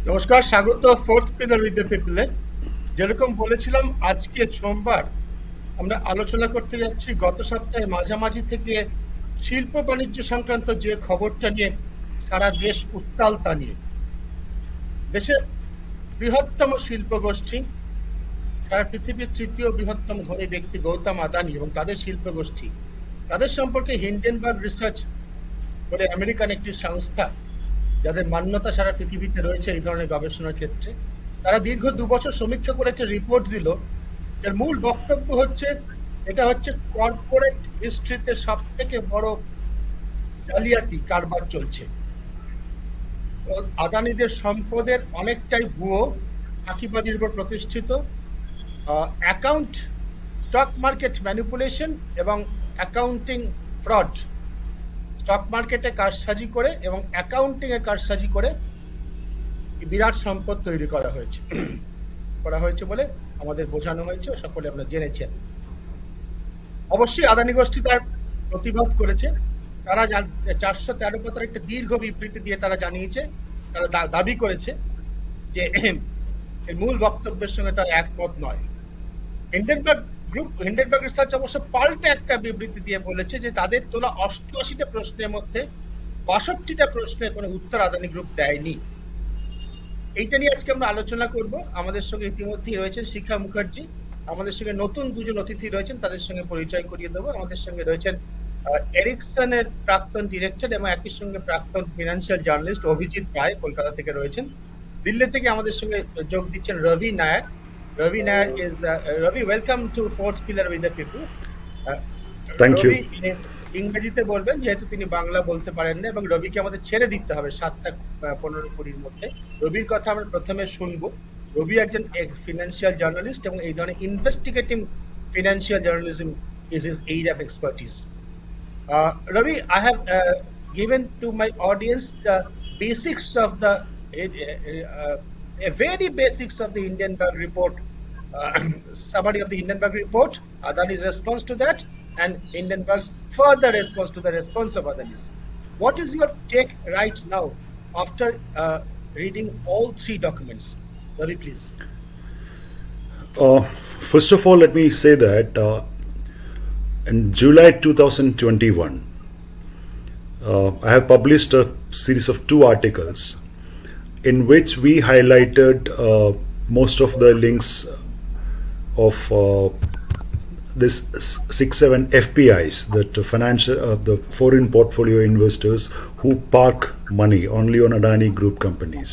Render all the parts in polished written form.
নমস্কার, স্বাগত fourth Pillar with the পিপলে। যেরকম বলেছিলাম, আজকে সোমবার আমরা আলোচনা করতে যাচ্ছি গত সপ্তাহের মাঝামাঝি থেকে শিল্প বাণিজ্য সংক্রান্ত যে খবরটা নিয়ে সারা দেশ উত্তাল তা নিয়ে। দেশের বৃহত্তম শিল্প গোষ্ঠী, সারা পৃথিবীর তৃতীয় বৃহত্তম ধনী ব্যক্তি গৌতম আদানি এবং তাদের শিল্প গোষ্ঠী, তাদের সম্পর্কে হিন্ডেনবার্গ রিসার্চ বলে আমেরিকান একটি সংস্থা, যাদের মান্যতা সারা পৃথিবীতে রয়েছে এই ধরনের গবেষণার ক্ষেত্রে, তারা দীর্ঘ 2 বছর সমীক্ষা করে একটা রিপোর্ট দিল। এর মূল বক্তব্য হচ্ছে, এটা হচ্ছে কর্পোরেট হিস্ট্রিতে সব থেকে বড় জালিয়াতি কারবার চলছে। আদানিদের সম্পদের অনেকটাই ভুয়ো, ফাঁকিবাজির উপর প্রতিষ্ঠিত। অ্যাকাউন্ট, স্টক মার্কেট ম্যানিপুলেশন এবং অ্যাকাউন্টিং ফ্রড, স্টক মার্কেটে কারসাজি করে এবং অ্যাকাউন্টিং এ কারসাজি করে বিরাট সম্পদ তৈরি করা হয়েছে বলে আমাদের বোঝানো হয়েছে, সকলে আমরা জেনেছেন। অবশ্যই আদানি গোষ্ঠী তার প্রতিবাদ করেছে। তারা 413 পাতার একটা দীর্ঘ বিবৃতি দিয়ে তারা জানিয়েছে, তারা দাবি করেছে যে এর মূল বক্তব্যের সঙ্গে তারা একমত নয়। হিন্ডেনবার্গ রিসার্চ অবশ্য পাল্টা একটা বিবৃতি দিয়ে বলেছে যে তাদের তোলা 88টা প্রশ্নের মধ্যে 62টা প্রশ্নের কোনো উত্তর আদানি গ্রুপ দেয়নি। এইটা নিয়ে আজকে আমরা আলোচনা করব। আমাদের সঙ্গে ইতিমধ্যেই রয়েছেন শিখা মুখার্জি, আমাদের সঙ্গে নতুন দুজন অতিথি রয়েছেন, তাদের সঙ্গে পরিচয় করিয়ে দেবো। আমাদের সঙ্গে রয়েছেন এরিকসনের প্রাক্তন ডিরেক্টর এবং একই সঙ্গে প্রাক্তন ফিনান্সিয়াল জার্নালিস্ট অভিজিৎ রায়, কলকাতা থেকে রয়েছেন। দিল্লি থেকে আমাদের সঙ্গে যোগ দিচ্ছেন Ravi Nair. Ravi, welcome to Fourth Pillar with the people. Thank you. Ravi ইংরেজিতে বলবেন, যেহেতু তিনি বাংলা বলতে পারেন না, এবং রবিকে আমাদের ছেড়ে দিতে হবে 7টা 15-20 মধ্যে। রবির কথা আমরা প্রথমে শুনবো। রবি একজন ফিনান্সিয়াল জার্নালিস্ট এবং এই ধরনের investigative financial journalism is his area of expertise. Ravi, I have given to my audience the basics of the very basics of the Hindenburg report, summary of the Hindenburg report, Adani's response to that, and Hindenburg's further response to the response of Adani's. What is your take right now after reading all 3 documents? Ravi, please. First of all, let me say that in July 2021, I have published a series of 2 articles in which we highlighted most of the links of this 6-7 FPIs, that the foreign portfolio investors who park money only on Adani Group companies.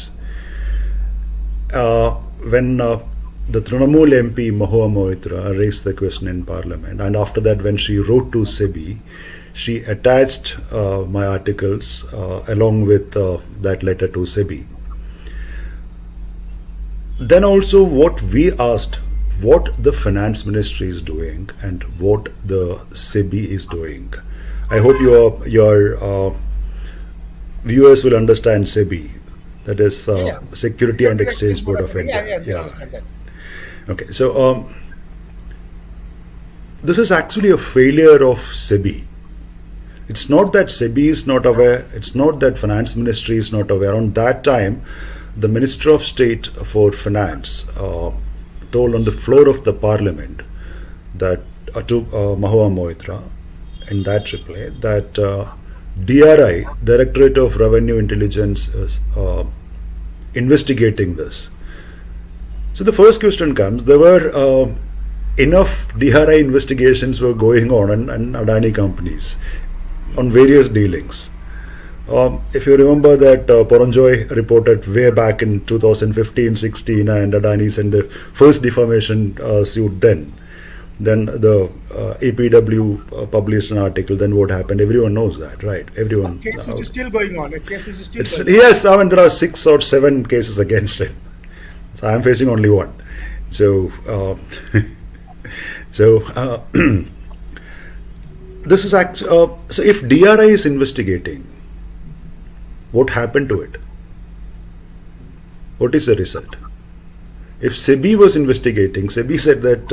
When the Trinamool MP Mahua Moitra raised the question in Parliament, and after that when she wrote to SEBI, she attached my articles along with that letter to SEBI. Then also what we asked, what the finance ministry is doing and what the SEBI is doing. I hope your viewers will understand SEBI, that is Security and Exchange Board of India. Yeah. Understand that. Okay, so this is actually a failure of SEBI. It's not that SEBI is not aware, it's not that finance ministry is not aware. On that time, the Minister of State for Finance told on the floor of the Parliament that to Mahua Moitra in that reply that DRI, Directorate of Revenue Intelligence, is investigating this. So the first question comes, there were enough DRI investigations were going on Adani companies on various dealings. If you remember that Poranjoy reported way back in 2015-16 and Adani sent the first defamation suit then the APW published an article, then what happened? Everyone knows that, right? Everyone. A case which is still going on. Yes, I mean there are 6 or 7 cases against him. So I am facing only one. So this is so if DRI is investigating, what happened to it? What is the result? If SEBI was investigating, SEBI said that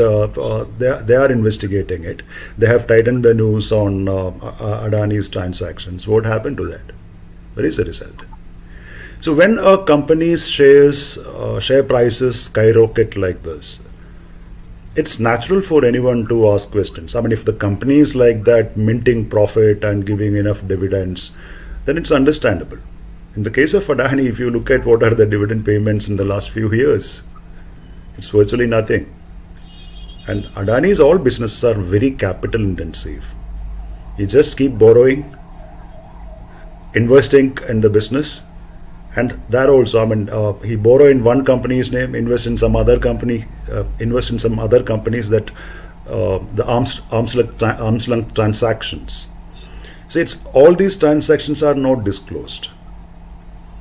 they are investigating it. They have tightened the noose on Adani's transactions. What happened to that? What is the result? So when a company's share prices skyrocket like this, it's natural for anyone to ask questions. I mean, if the company is like that, minting profit and giving enough dividends, then it's understandable. In the case of Adani, if you look at what are the dividend payments in the last few years, it's virtually nothing. And Adani's all businesses are very capital intensive. You just keep borrowing, investing in the business, and that also, I mean, he borrow in one company's name, invest in some other company, invest in some other companies that the arm's length transactions. So it's all these transactions are not disclosed.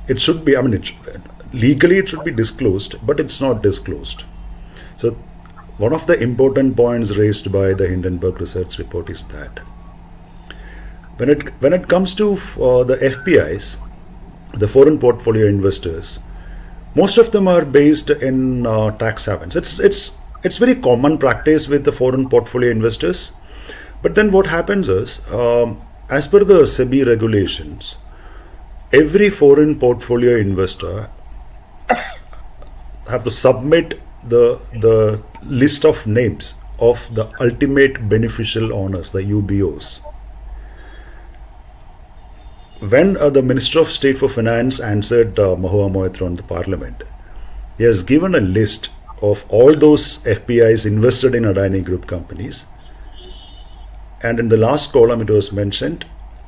It should be, I mean, legally it should be disclosed, but it's not disclosed. So one of the important points raised by the Hindenburg Research report is that when it comes to the FPIs, the foreign portfolio investors, most of them are based in tax havens. It's very common practice with the foreign portfolio investors. But then what happens is, as per the SEBI regulations, every foreign portfolio investor have to submit the list of names of the ultimate beneficial owners, the UBOs. When the Minister of State for Finance answered Mahua Moitra in the Parliament, he has given a list of all those FPIs invested in Adani Group companies. And in the last column, it was mentioned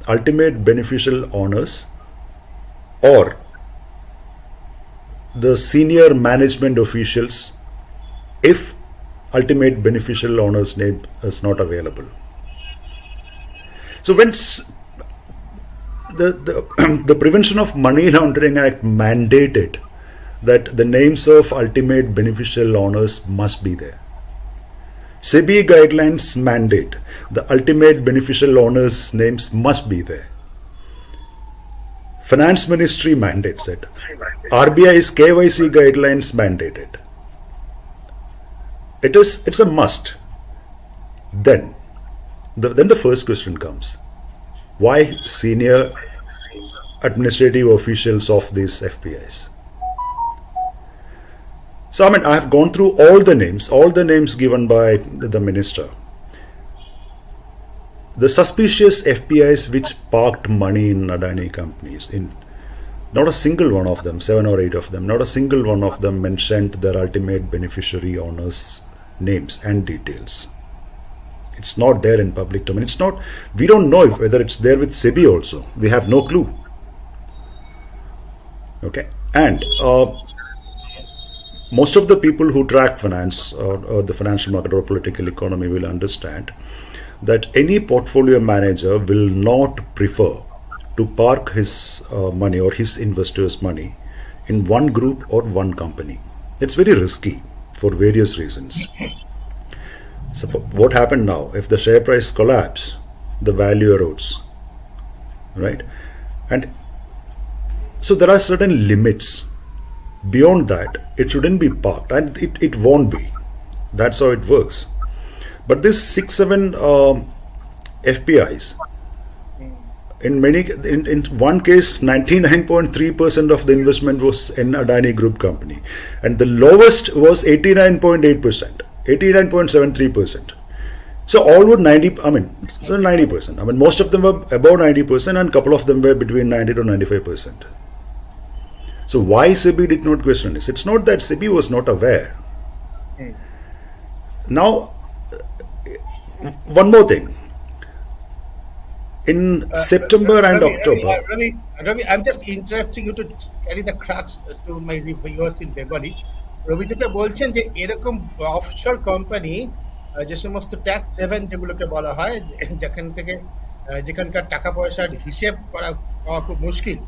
ultimate beneficial owners or the senior management officials if ultimate beneficial owner's name is not available. So when the Prevention of Money Laundering Act mandated that the names of ultimate beneficial owners must be there. SEBI guidelines mandate the ultimate beneficial owners' names must be there. Finance Ministry mandates it. RBI's KYC guidelines mandate it. It's a must. Then the first question comes: why senior administrative officials of these FPIs? So I mean, I have gone through all the names given by the minister. The suspicious FPIs which parked money in Adani companies, in not a single one of them, 7 or 8 of them, not a single one of them mentioned their ultimate beneficiary owners' names and details. It's not there in public domain. It's not. We don't know whether it's there with SEBI also. We have no clue. Okay, and most of the people who track finance or the financial market or political economy will understand that any portfolio manager will not prefer to park his money or his investors' money in one group or one company. It's very risky for various reasons. So what happened now? If the share price collapse, the value erodes, right? And so there are certain limits. Beyond that, it shouldn't be parked, and it won't be. That's how it works. But this 6-7 FPIs, in one case, 99.3% of the investment was in Adani Group company, and the lowest was 89.8%, 89.73%. So all were 90. I mean, so 90%. I mean, most of them were above 90%, and a couple of them were between 90 to 95%. So why SEBI did not question this? It's not that SEBI was not aware. Now, one more thing. In September and October. Ravi, I'm just interrupting you to carry the crux to my viewers in Bengali. রবি যেটা বলছেন যে এরকম offshore company, যে সমস্ত tax haven যেগুলোকে বলা হয়, যেখানকার টাকা পয়সার হিসেব করা খুব মুশকিল,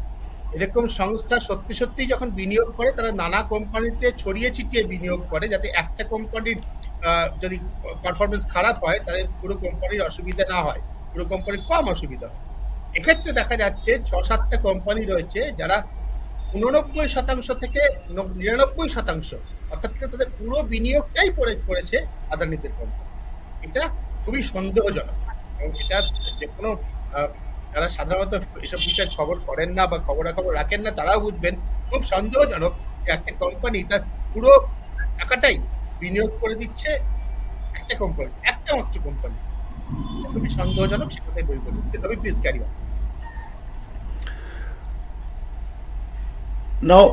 এরকম সংস্থা সত্যি সত্যি যখন বিনিয়োগ করে তারা নানা কোম্পানিতে ছড়িয়ে ছিটিয়ে বিনিয়োগ করে, যাতে একটা কোম্পানির যদি পারফরমেন্স খারাপ হয় তাহলে পুরো কোম্পানির অসুবিধা না হয়, পুরো কোম্পানির কম অসুবিধা হয়। এক্ষেত্রে দেখা যাচ্ছে 6-7টা কোম্পানি রয়েছে যারা 89% থেকে 99%, অর্থাৎ তাদের পুরো বিনিয়োগটাই করেছে আদানিদের কোম্পানি। এটা খুবই সন্দেহজনক, এবং এটা যে কোনো যারা সাধারণত এসব বিষয়ে খবর করেন না বা খবরাখবর রাখেন না তারাও বুঝবেন খুব সন্দেহজনক যে একটা কোম্পানি তার পুরো টাকাটাই বিনিয়োগ করে দিচ্ছে একটা কোম্পানি, একটা মাত্র কোম্পানি। খুবই সন্দেহজনক, সে কথাই বই বলি। তবে please carry on. Now,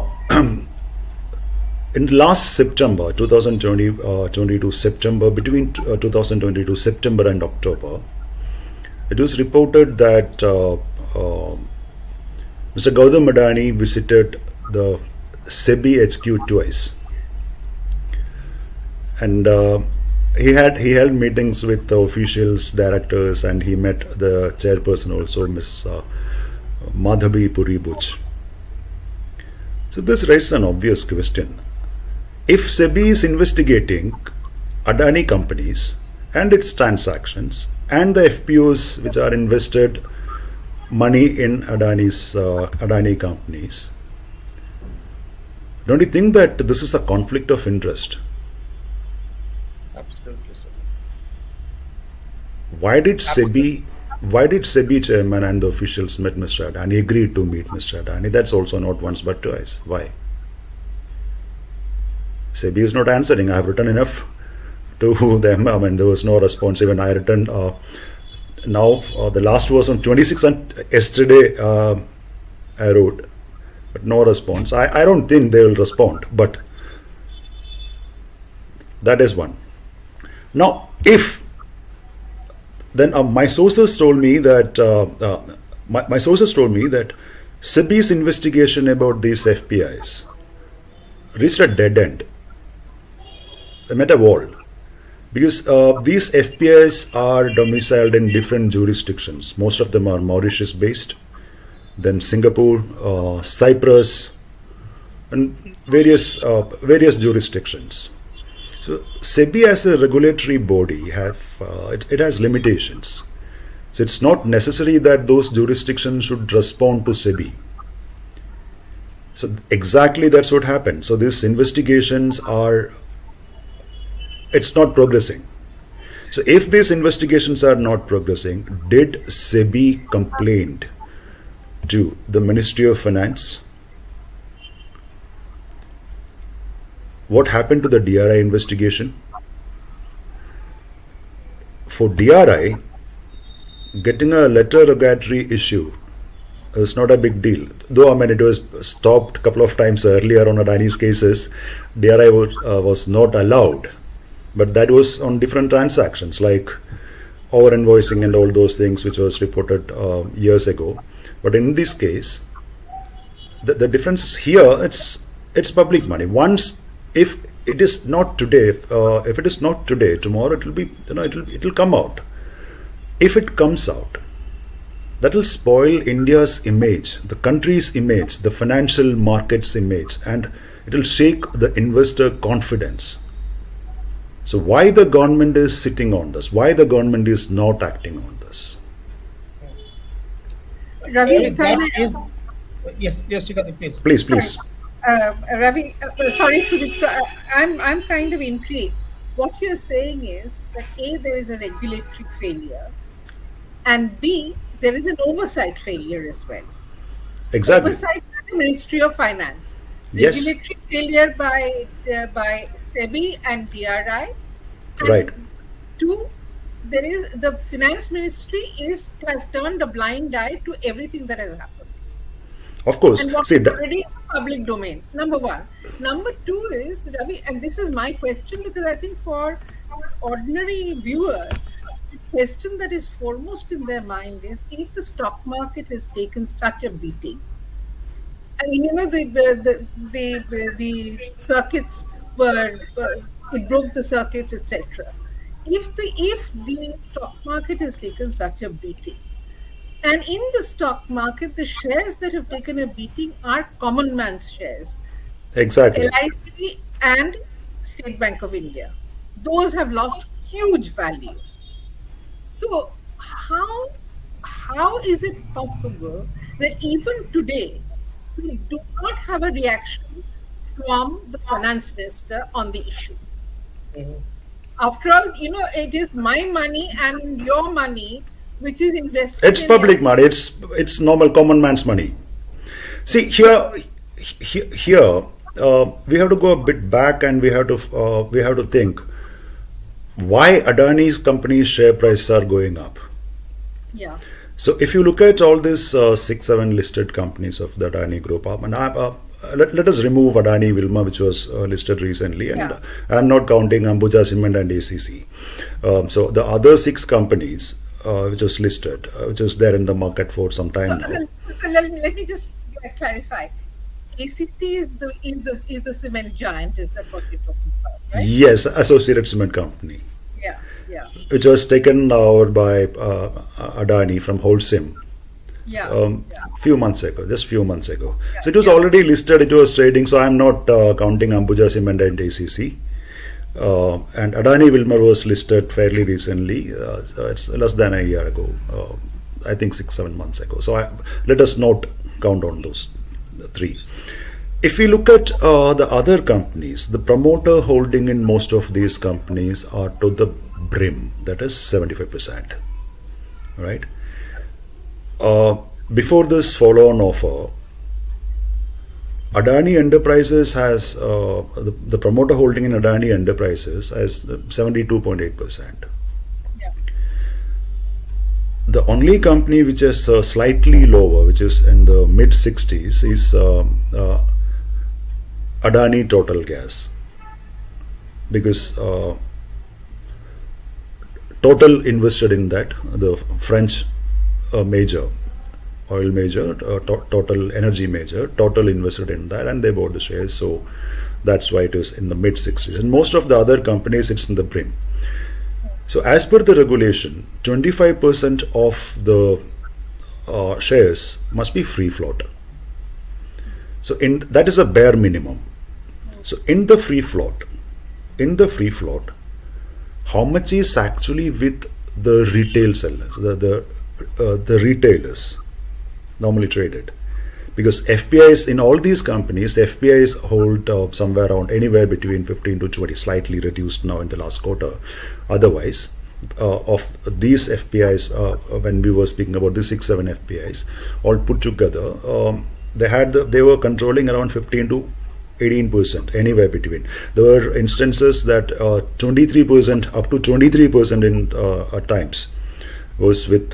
in last September 2022 September, between 2022 September and October, it was reported that Mr. Gautam Adani visited the SEBI HQ twice, and he held meetings with the officials, directors, and he met the chairperson also, Ms. Madhabi Puri-Buch. So this raises an obvious question. If SEBI is investigating Adani companies and its transactions and the FPOs which are invested money in Adani companies, don't you think that this is a conflict of interest? Absolutely, sir. Why did SEBI chairman and the officials met Mr. Adani, agreed to meet Mr. Adani? That's also not once but twice. Why? SEBI is not answering. I have written enough to them. I mean, there was no response. Even I written now. The last was on 26th, and yesterday I wrote, but no response. I don't think they will respond. But that is one. Now, if then my sources told me that my sources told me that SEBI's investigation about these FPIs reached a dead end. They met a wall because these FPIs are domiciled in different jurisdictions. Most of them are Mauritius based, then Singapore, Cyprus, and various jurisdictions. So SEBI as a regulatory body it has limitations. So it's not necessary that those jurisdictions should respond to SEBI. So exactly that's what happened. So these investigations it's not progressing. So if these investigations are not progressing, did SEBI complain to the Ministry of Finance? What happened to the DRI investigation? For DRI, getting a letter rogatory issue is not a big deal. Though, I mean, it was stopped a couple of times earlier on Adani's cases, DRI was not allowed. But that was on different transactions like over invoicing and all those things which was reported years ago. But in this case, the difference is here, it's public money. Once, if it is not today, if it is not today, tomorrow it will be, it will come out. If it comes out, that will spoil India's image, the country's image, the financial markets image, and it will shake the investor confidence. So why the government is sitting on this? Why the government is not acting on this? Ravi, if I may, Yes, Shikha, please. Please. Ravi, sorry, Sudipta, I'm kind of intrigued. What you're saying is that A, there is a regulatory failure, and B, there is an oversight failure as well. Exactly. Oversight by the Ministry of Finance. Yes. Regulatory failure by SEBI and DRI. And Right. Two, there is the Finance Ministry has turned a blind eye to everything that has happened. Of course. And what See, is already in the public domain. Number one. Number two is, Ravi, and this is my question because I think for an ordinary viewer, the question that is foremost in their mind is if the stock market has taken such a beating. I mean, the circuits it broke the circuits, etc. If the stock market has taken such a beating, and in the stock market, the shares that have taken a beating are common man's shares, exactly. LIC and State Bank of India. Those have lost huge value. So how is it possible that even today we do not have a reaction from the finance minister on the issue? After all, it is my money and your money which is invested. It's public money. It's normal common man's money. See, here we have to go a bit back, and we have to think why Adani's company's share prices are going up. Yeah. So if you look at all these 6-7 listed companies of the Adani Group, and let us remove Adani Wilmar, which was listed recently, and Yeah. I'm not counting Ambuja Cement and ACC. So the other 6 companies which was listed, which is there in the market for some time now. So let me just clarify. ACC is the cement giant. Is that what you're talking about, right? Yes, Associated Cement Company, Yeah. Yeah. which was taken over by Adani from Holcim. Yeah. Few months ago, just few months ago. Yeah, So it was yeah. already listed, it was trading, so I'm not counting Ambuja Cement and ACC. And Adani Wilmar was listed fairly recently, so it's less than a year ago, I think 6-7 months ago. So let us not count on those 3. If we look at the other companies, the promoter holding in most of these companies are to the brim, that is 75%, right? Before this follow-on offer, Adani Enterprises has the promoter holding in Adani Enterprises has 72.8%. Yeah. The only company which is slightly lower, which is in the mid 60s, is Adani Total Gas, because Total invested in that, the French major, oil major, Total energy major. Total invested in that, and they bought the shares. So that's why it is in the mid 60s. And most of the other companies, it's in the brim. So as per the regulation, 25% of the shares must be free float. So that is a bare minimum. So in the free float, how much is actually with the retail sellers, the retailers normally traded? Because FPIs in all these companies, FPIs hold somewhere around anywhere between 15 to 20, slightly reduced now in the last quarter. Otherwise, of these FPIs, when we were speaking about the 6-7 FPIs, all put together, they were controlling around 15 to 18%, anywhere between. There were instances that 23%, up to 23% in at times, was with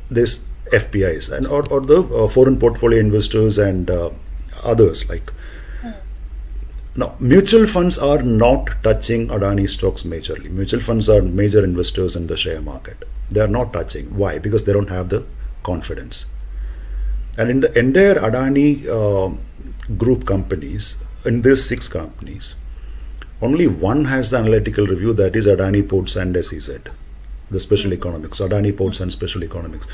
this FPIs and or the foreign portfolio investors and others like. Now, mutual funds are not touching Adani stocks majorly. Mutual funds are major investors in the share market. They are not touching. Why? Because they don't have the confidence. And in the entire Adani group companies, in these 6 companies, only one has the analytical review, that is Adani Ports and SEZ, the special economics, Adani Ports and special economics.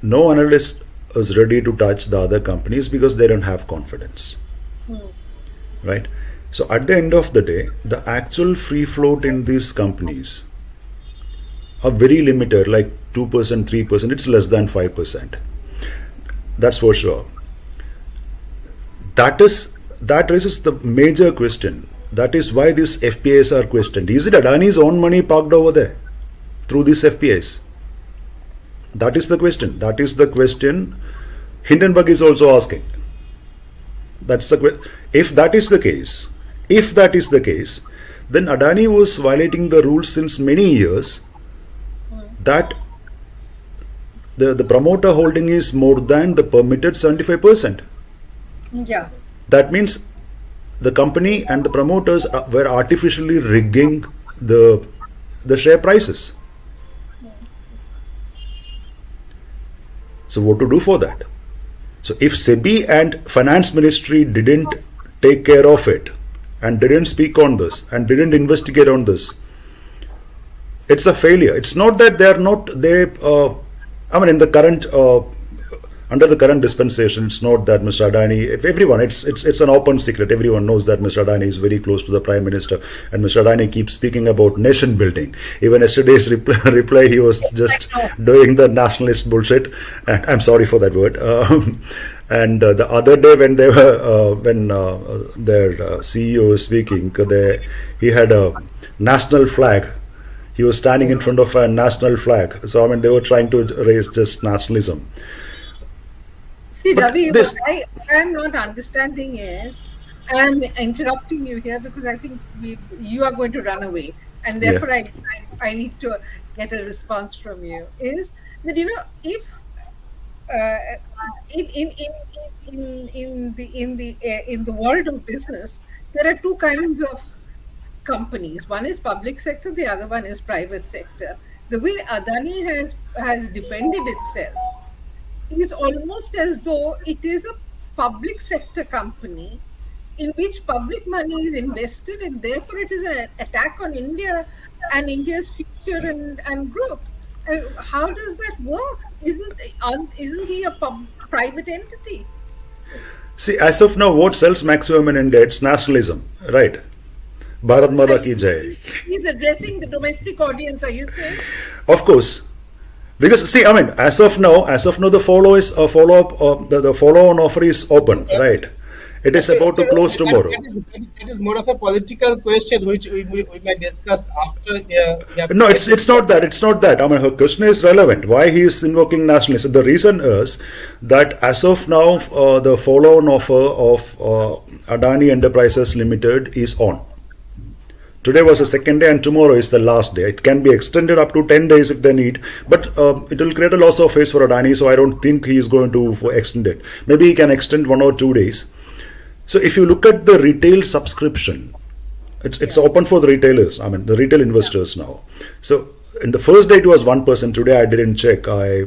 No analyst is ready to touch the other companies because they don't have confidence. Right? So at the end of the day, the actual free float in these companies are very limited, like 2%, 3%, it's less than 5%. That's for sure. That raises the major question. That is why these FPIs are questioned. Is it Adani's own money parked over there through these FPIs? That is the question. That is the question Hindenburg is also asking. That's the if that is the case, then Adani was violating the rules since many years, that the promoter holding is more than the permitted 75%. Yeah. That means the company and the promoters were artificially rigging the share prices. So what to do for that? So if SEBI and Finance Ministry didn't take care of it and didn't speak on this and didn't investigate on this, it's a failure. It's not that in the current under the current dispensation, it's not that Mr. Adani, if everyone, it's an open secret. Everyone knows that Mr. Adani is very close to the Prime Minister, and Mr. Adani keeps speaking about nation building. Even yesterday's reply, he was just doing the nationalist bullshit, and I'm sorry for that word. And the other day when they were their CEO was speaking, he had a national flag. He was standing in front of a national flag. So they were trying to raise just nationalism. See, But Ravi, what this, I am not understanding is, I am interrupting you here because I think you are going to run away, and yeah. therefore I need to get a response from you. Is that, if uh, in the world of business, there are two kinds of companies. One is public sector, the other one is private sector. The way Adani has defended itself is almost as though it is a public sector company in which public money is invested, and therefore it is an attack on India and India's future and growth. How does that work? Isn't he a private entity? see, as of now, what sells maximum in India? It's nationalism, right? Bharat Mata ki jai. He's addressing the domestic audience, are you saying? Of course, because see, I mean, as of now, the follow-up. The follow-on offer is open, right? It is about to close tomorrow. That is more of a political question which we might discuss after. No, it's not that. It's not that. I mean, her question is relevant. Why he is invoking nationalism? The reason is that as of now, the follow-on offer of Adani Enterprises Limited is on. Today was the second day, and tomorrow is the last day. It can be extended up to 10 days if they need, but it will create a loss of face for Adani. So I don't think he is going to extend it. Maybe he can extend 1 or 2 days. So if you look at the retail subscription, it's open for the retailers. I mean, the retail investors now. So in the first day it was 1%. Today I didn't check. I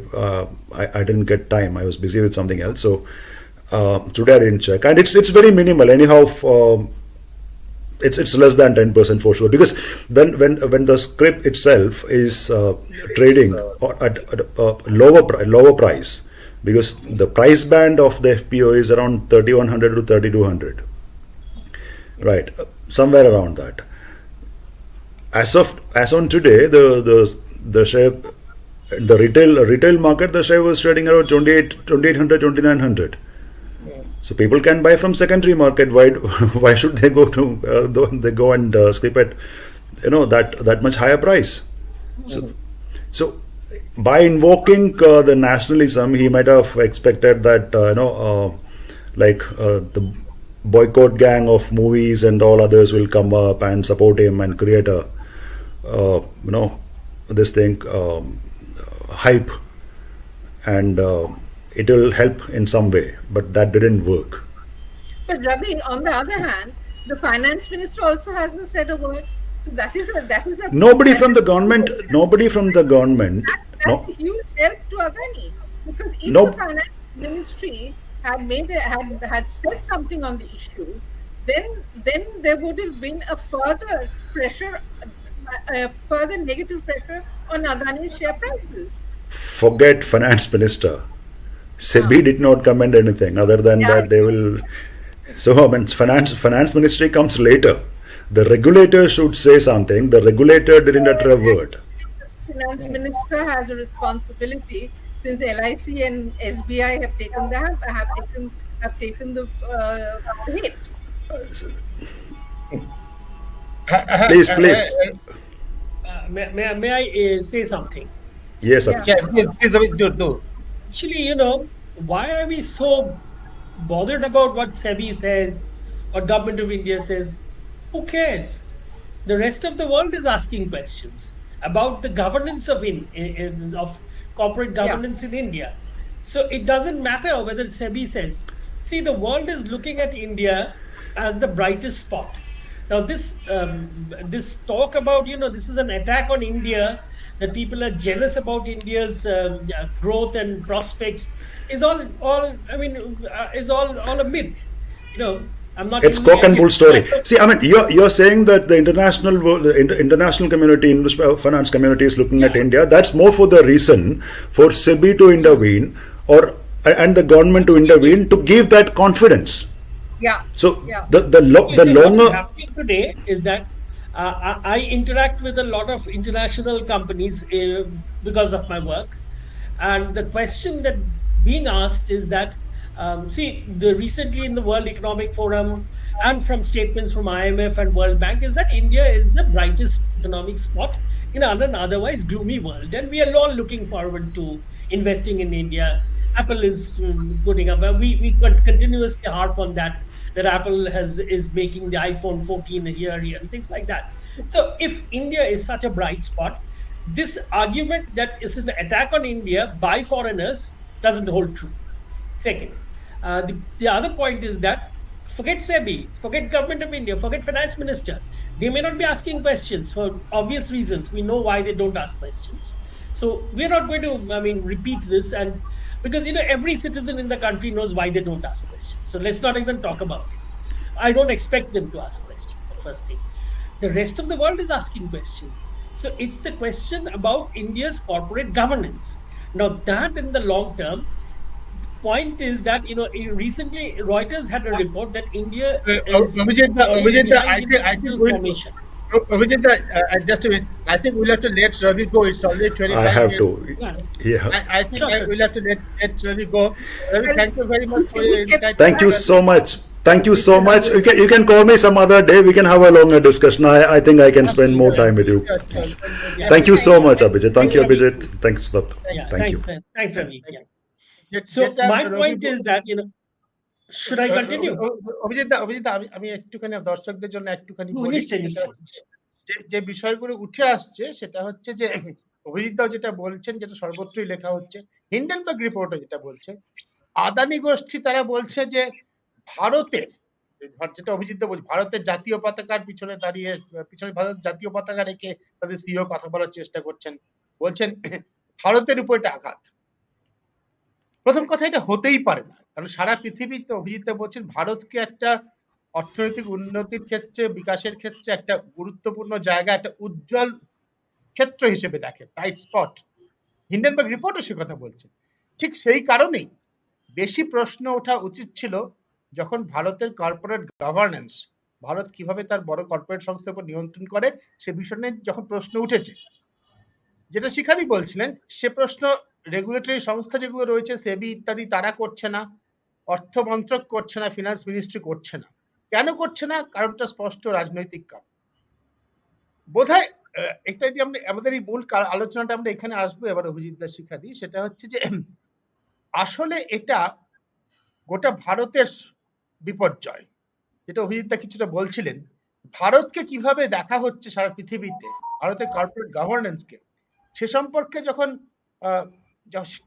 didn't get time. I was busy with something else. So today I didn't check, and it's very minimal. Anyhow, it's less than 10% for sure, because when the script itself is trading at a lower price, because the price band of the FPO is around 3100 to 3200, right, somewhere around that. As on today, the share, the retail market, the share was trading around 2800, 2900. So people can buy from secondary market. Why should they go to they go and skip at that much higher price? So by invoking the nationalism, he might have expected that the boycott gang of movies and all others will come up and support him and create a this thing hype, and it will help in some way, but that didn't work. But Ravi, on the other hand, the finance minister also hasn't said a word. So that is a Nobody from the government. that's a huge help to Adani, because if No, the finance ministry had said something on the issue, then there would have been a further pressure, further negative pressure on Adani's share prices. forget finance minister. SEBI did not comment anything other than Yeah. that they will. So I mean, finance ministry comes later. The regulator should say something. The regulator didn't utter a word. The finance minister has a responsibility, since LIC and SBI have taken the hit. Please. May I say something? Yes, sir. Yeah. Please, do. Actually, why are we so bothered about what SEBI says, what Government of India says? Who cares? The rest of the world is asking questions about the governance of corporate governance in India. So it doesn't matter whether SEBI says. See, the world is looking at India as the brightest spot. Now, this talk about this is an attack on India, that people are jealous about India's growth and prospects, is all a myth. I'm not. It's cock and bull story. See, I mean, you're saying that the international community, finance community is looking at India. That's more for the reason for SEBI to intervene, and the government to intervene to give that confidence. Yeah. So Yeah. the What's longer. happening today is that I interact with a lot of international companies because of my work, and the question that being asked is that recently in the World Economic Forum and from statements from IMF and World Bank is that India is the brightest economic spot in an otherwise gloomy world, and we are all looking forward to investing in India. Apple is putting up. We continuously harp on that Apple is making the iPhone 14 here and things like that. So if India is such a bright spot, this argument that is an attack on India by foreigners doesn't hold true. Second, the other point is that forget SEBI, forget Government of India, forget Finance Minister. They may not be asking questions for obvious reasons. We know why they don't ask questions. So we're not going to, I mean, repeat this, and because every citizen in the country knows why they don't ask questions. So let's not even talk about it. I don't expect them to ask questions. The first thing. The rest of the world is asking questions. So it's the question about India's corporate governance. Now that in the long term, point is that recently Reuters had a report that India is falling Abhijit, behind in I think digital we'll, formation. Abhijit, just a minute. I think we'll have to let Ravi go. It's already I 25 have minutes. to. Yeah, Yeah. I think sure, sure. we'll have to let Ravi go. Ravi, Well, thank you very much for your we kept- insight. Thank you so much. Thank you so much. You can call me some other day. We can have a longer discussion. I think I can spend more time with you. Sure, sure. Yeah. Thank you so much, Abhijit. Thank you, Abhijit. Thanks, Sudipta. Yeah, Thank you. thanks, Ravi. Yeah. Get So my Ravi point go. is that should I continue? Abhijit আমি একটুখানি দর্শকদের জন্য একটুখানি বলি, নিশ্চয়ই, যেটা নিশ্চয়ই। হচ্ছে যে বিষয়গুলো উঠে আসছে সেটা হচ্ছে যে অভিজিৎ দাও যেটা বলছেন, যেটা সর্বত্রই লেখা হচ্ছে, হিন্ডেনবার্গ রিপোর্টে যেটা বলছে, আদানি গোষ্ঠী তারা বলছে যে ভারতের, যেটা অভিজিৎ দা বলছে, ভারতের জাতীয় পতাকার পিছনে দাঁড়িয়ে, পিছনে ভারতের জাতীয় পতাকা রেখে তাদের সিইও কথা বলার চেষ্টা করছেন, বলছেন ভারতের উপর এটা আঘাত। প্রথম কথা, এটা হতেই পারে না, কারণ সারা পৃথিবীতে অভিজিৎ বলছেন ভারতকে একটা অর্থনৈতিক উন্নতির ক্ষেত্রে, বিকাশের ক্ষেত্রে একটা গুরুত্বপূর্ণ জায়গা, একটা উজ্জ্বল ক্ষেত্র হিসেবে দেখে, ব্রাইট স্পট। হিন্ডেনবার্গ রিপোর্টও সে কথা বলছে। ঠিক সেই কারণেই বেশি প্রশ্ন ওঠা উচিত ছিল যখন ভারতের কর্পোরেট গভর্নেন্স, ভারত কিভাবে তার বড় কর্পোরেট সংস্থার উপর নিয়ন্ত্রণ করে সে বিষয় নিয়ে যখন প্রশ্ন উঠেছে, যেটা শিখাদি বলছিলেন, সে প্রশ্ন রেগুলেটরি সংস্থা যেগুলো রয়েছে, সেবি ইত্যাদি, তারা করছে না, অর্থ মন্ত্রক করছে না, ফিনান্স মিনিস্ট্রি করছে না। কেন করছে না? কারণটা স্পষ্ট, রাজনৈতিক কারণ। বোধহয় একটা যদি আমরা আমাদের এই মূল আলোচনাটা আমরা এখানে আসবো এবার অভিজিৎ দাস শিখাদি, সেটা হচ্ছে যে আসলে এটা গোটা ভারতের বিপর্যয়, যেটা অভিজিৎ দা কিছুটা বলছিলেন। ভারতকে কিভাবে দেখা হচ্ছে সারা পৃথিবীতে, ভারতের কর্পোরেট গভর্নেন্সকে, সে সম্পর্কে যখন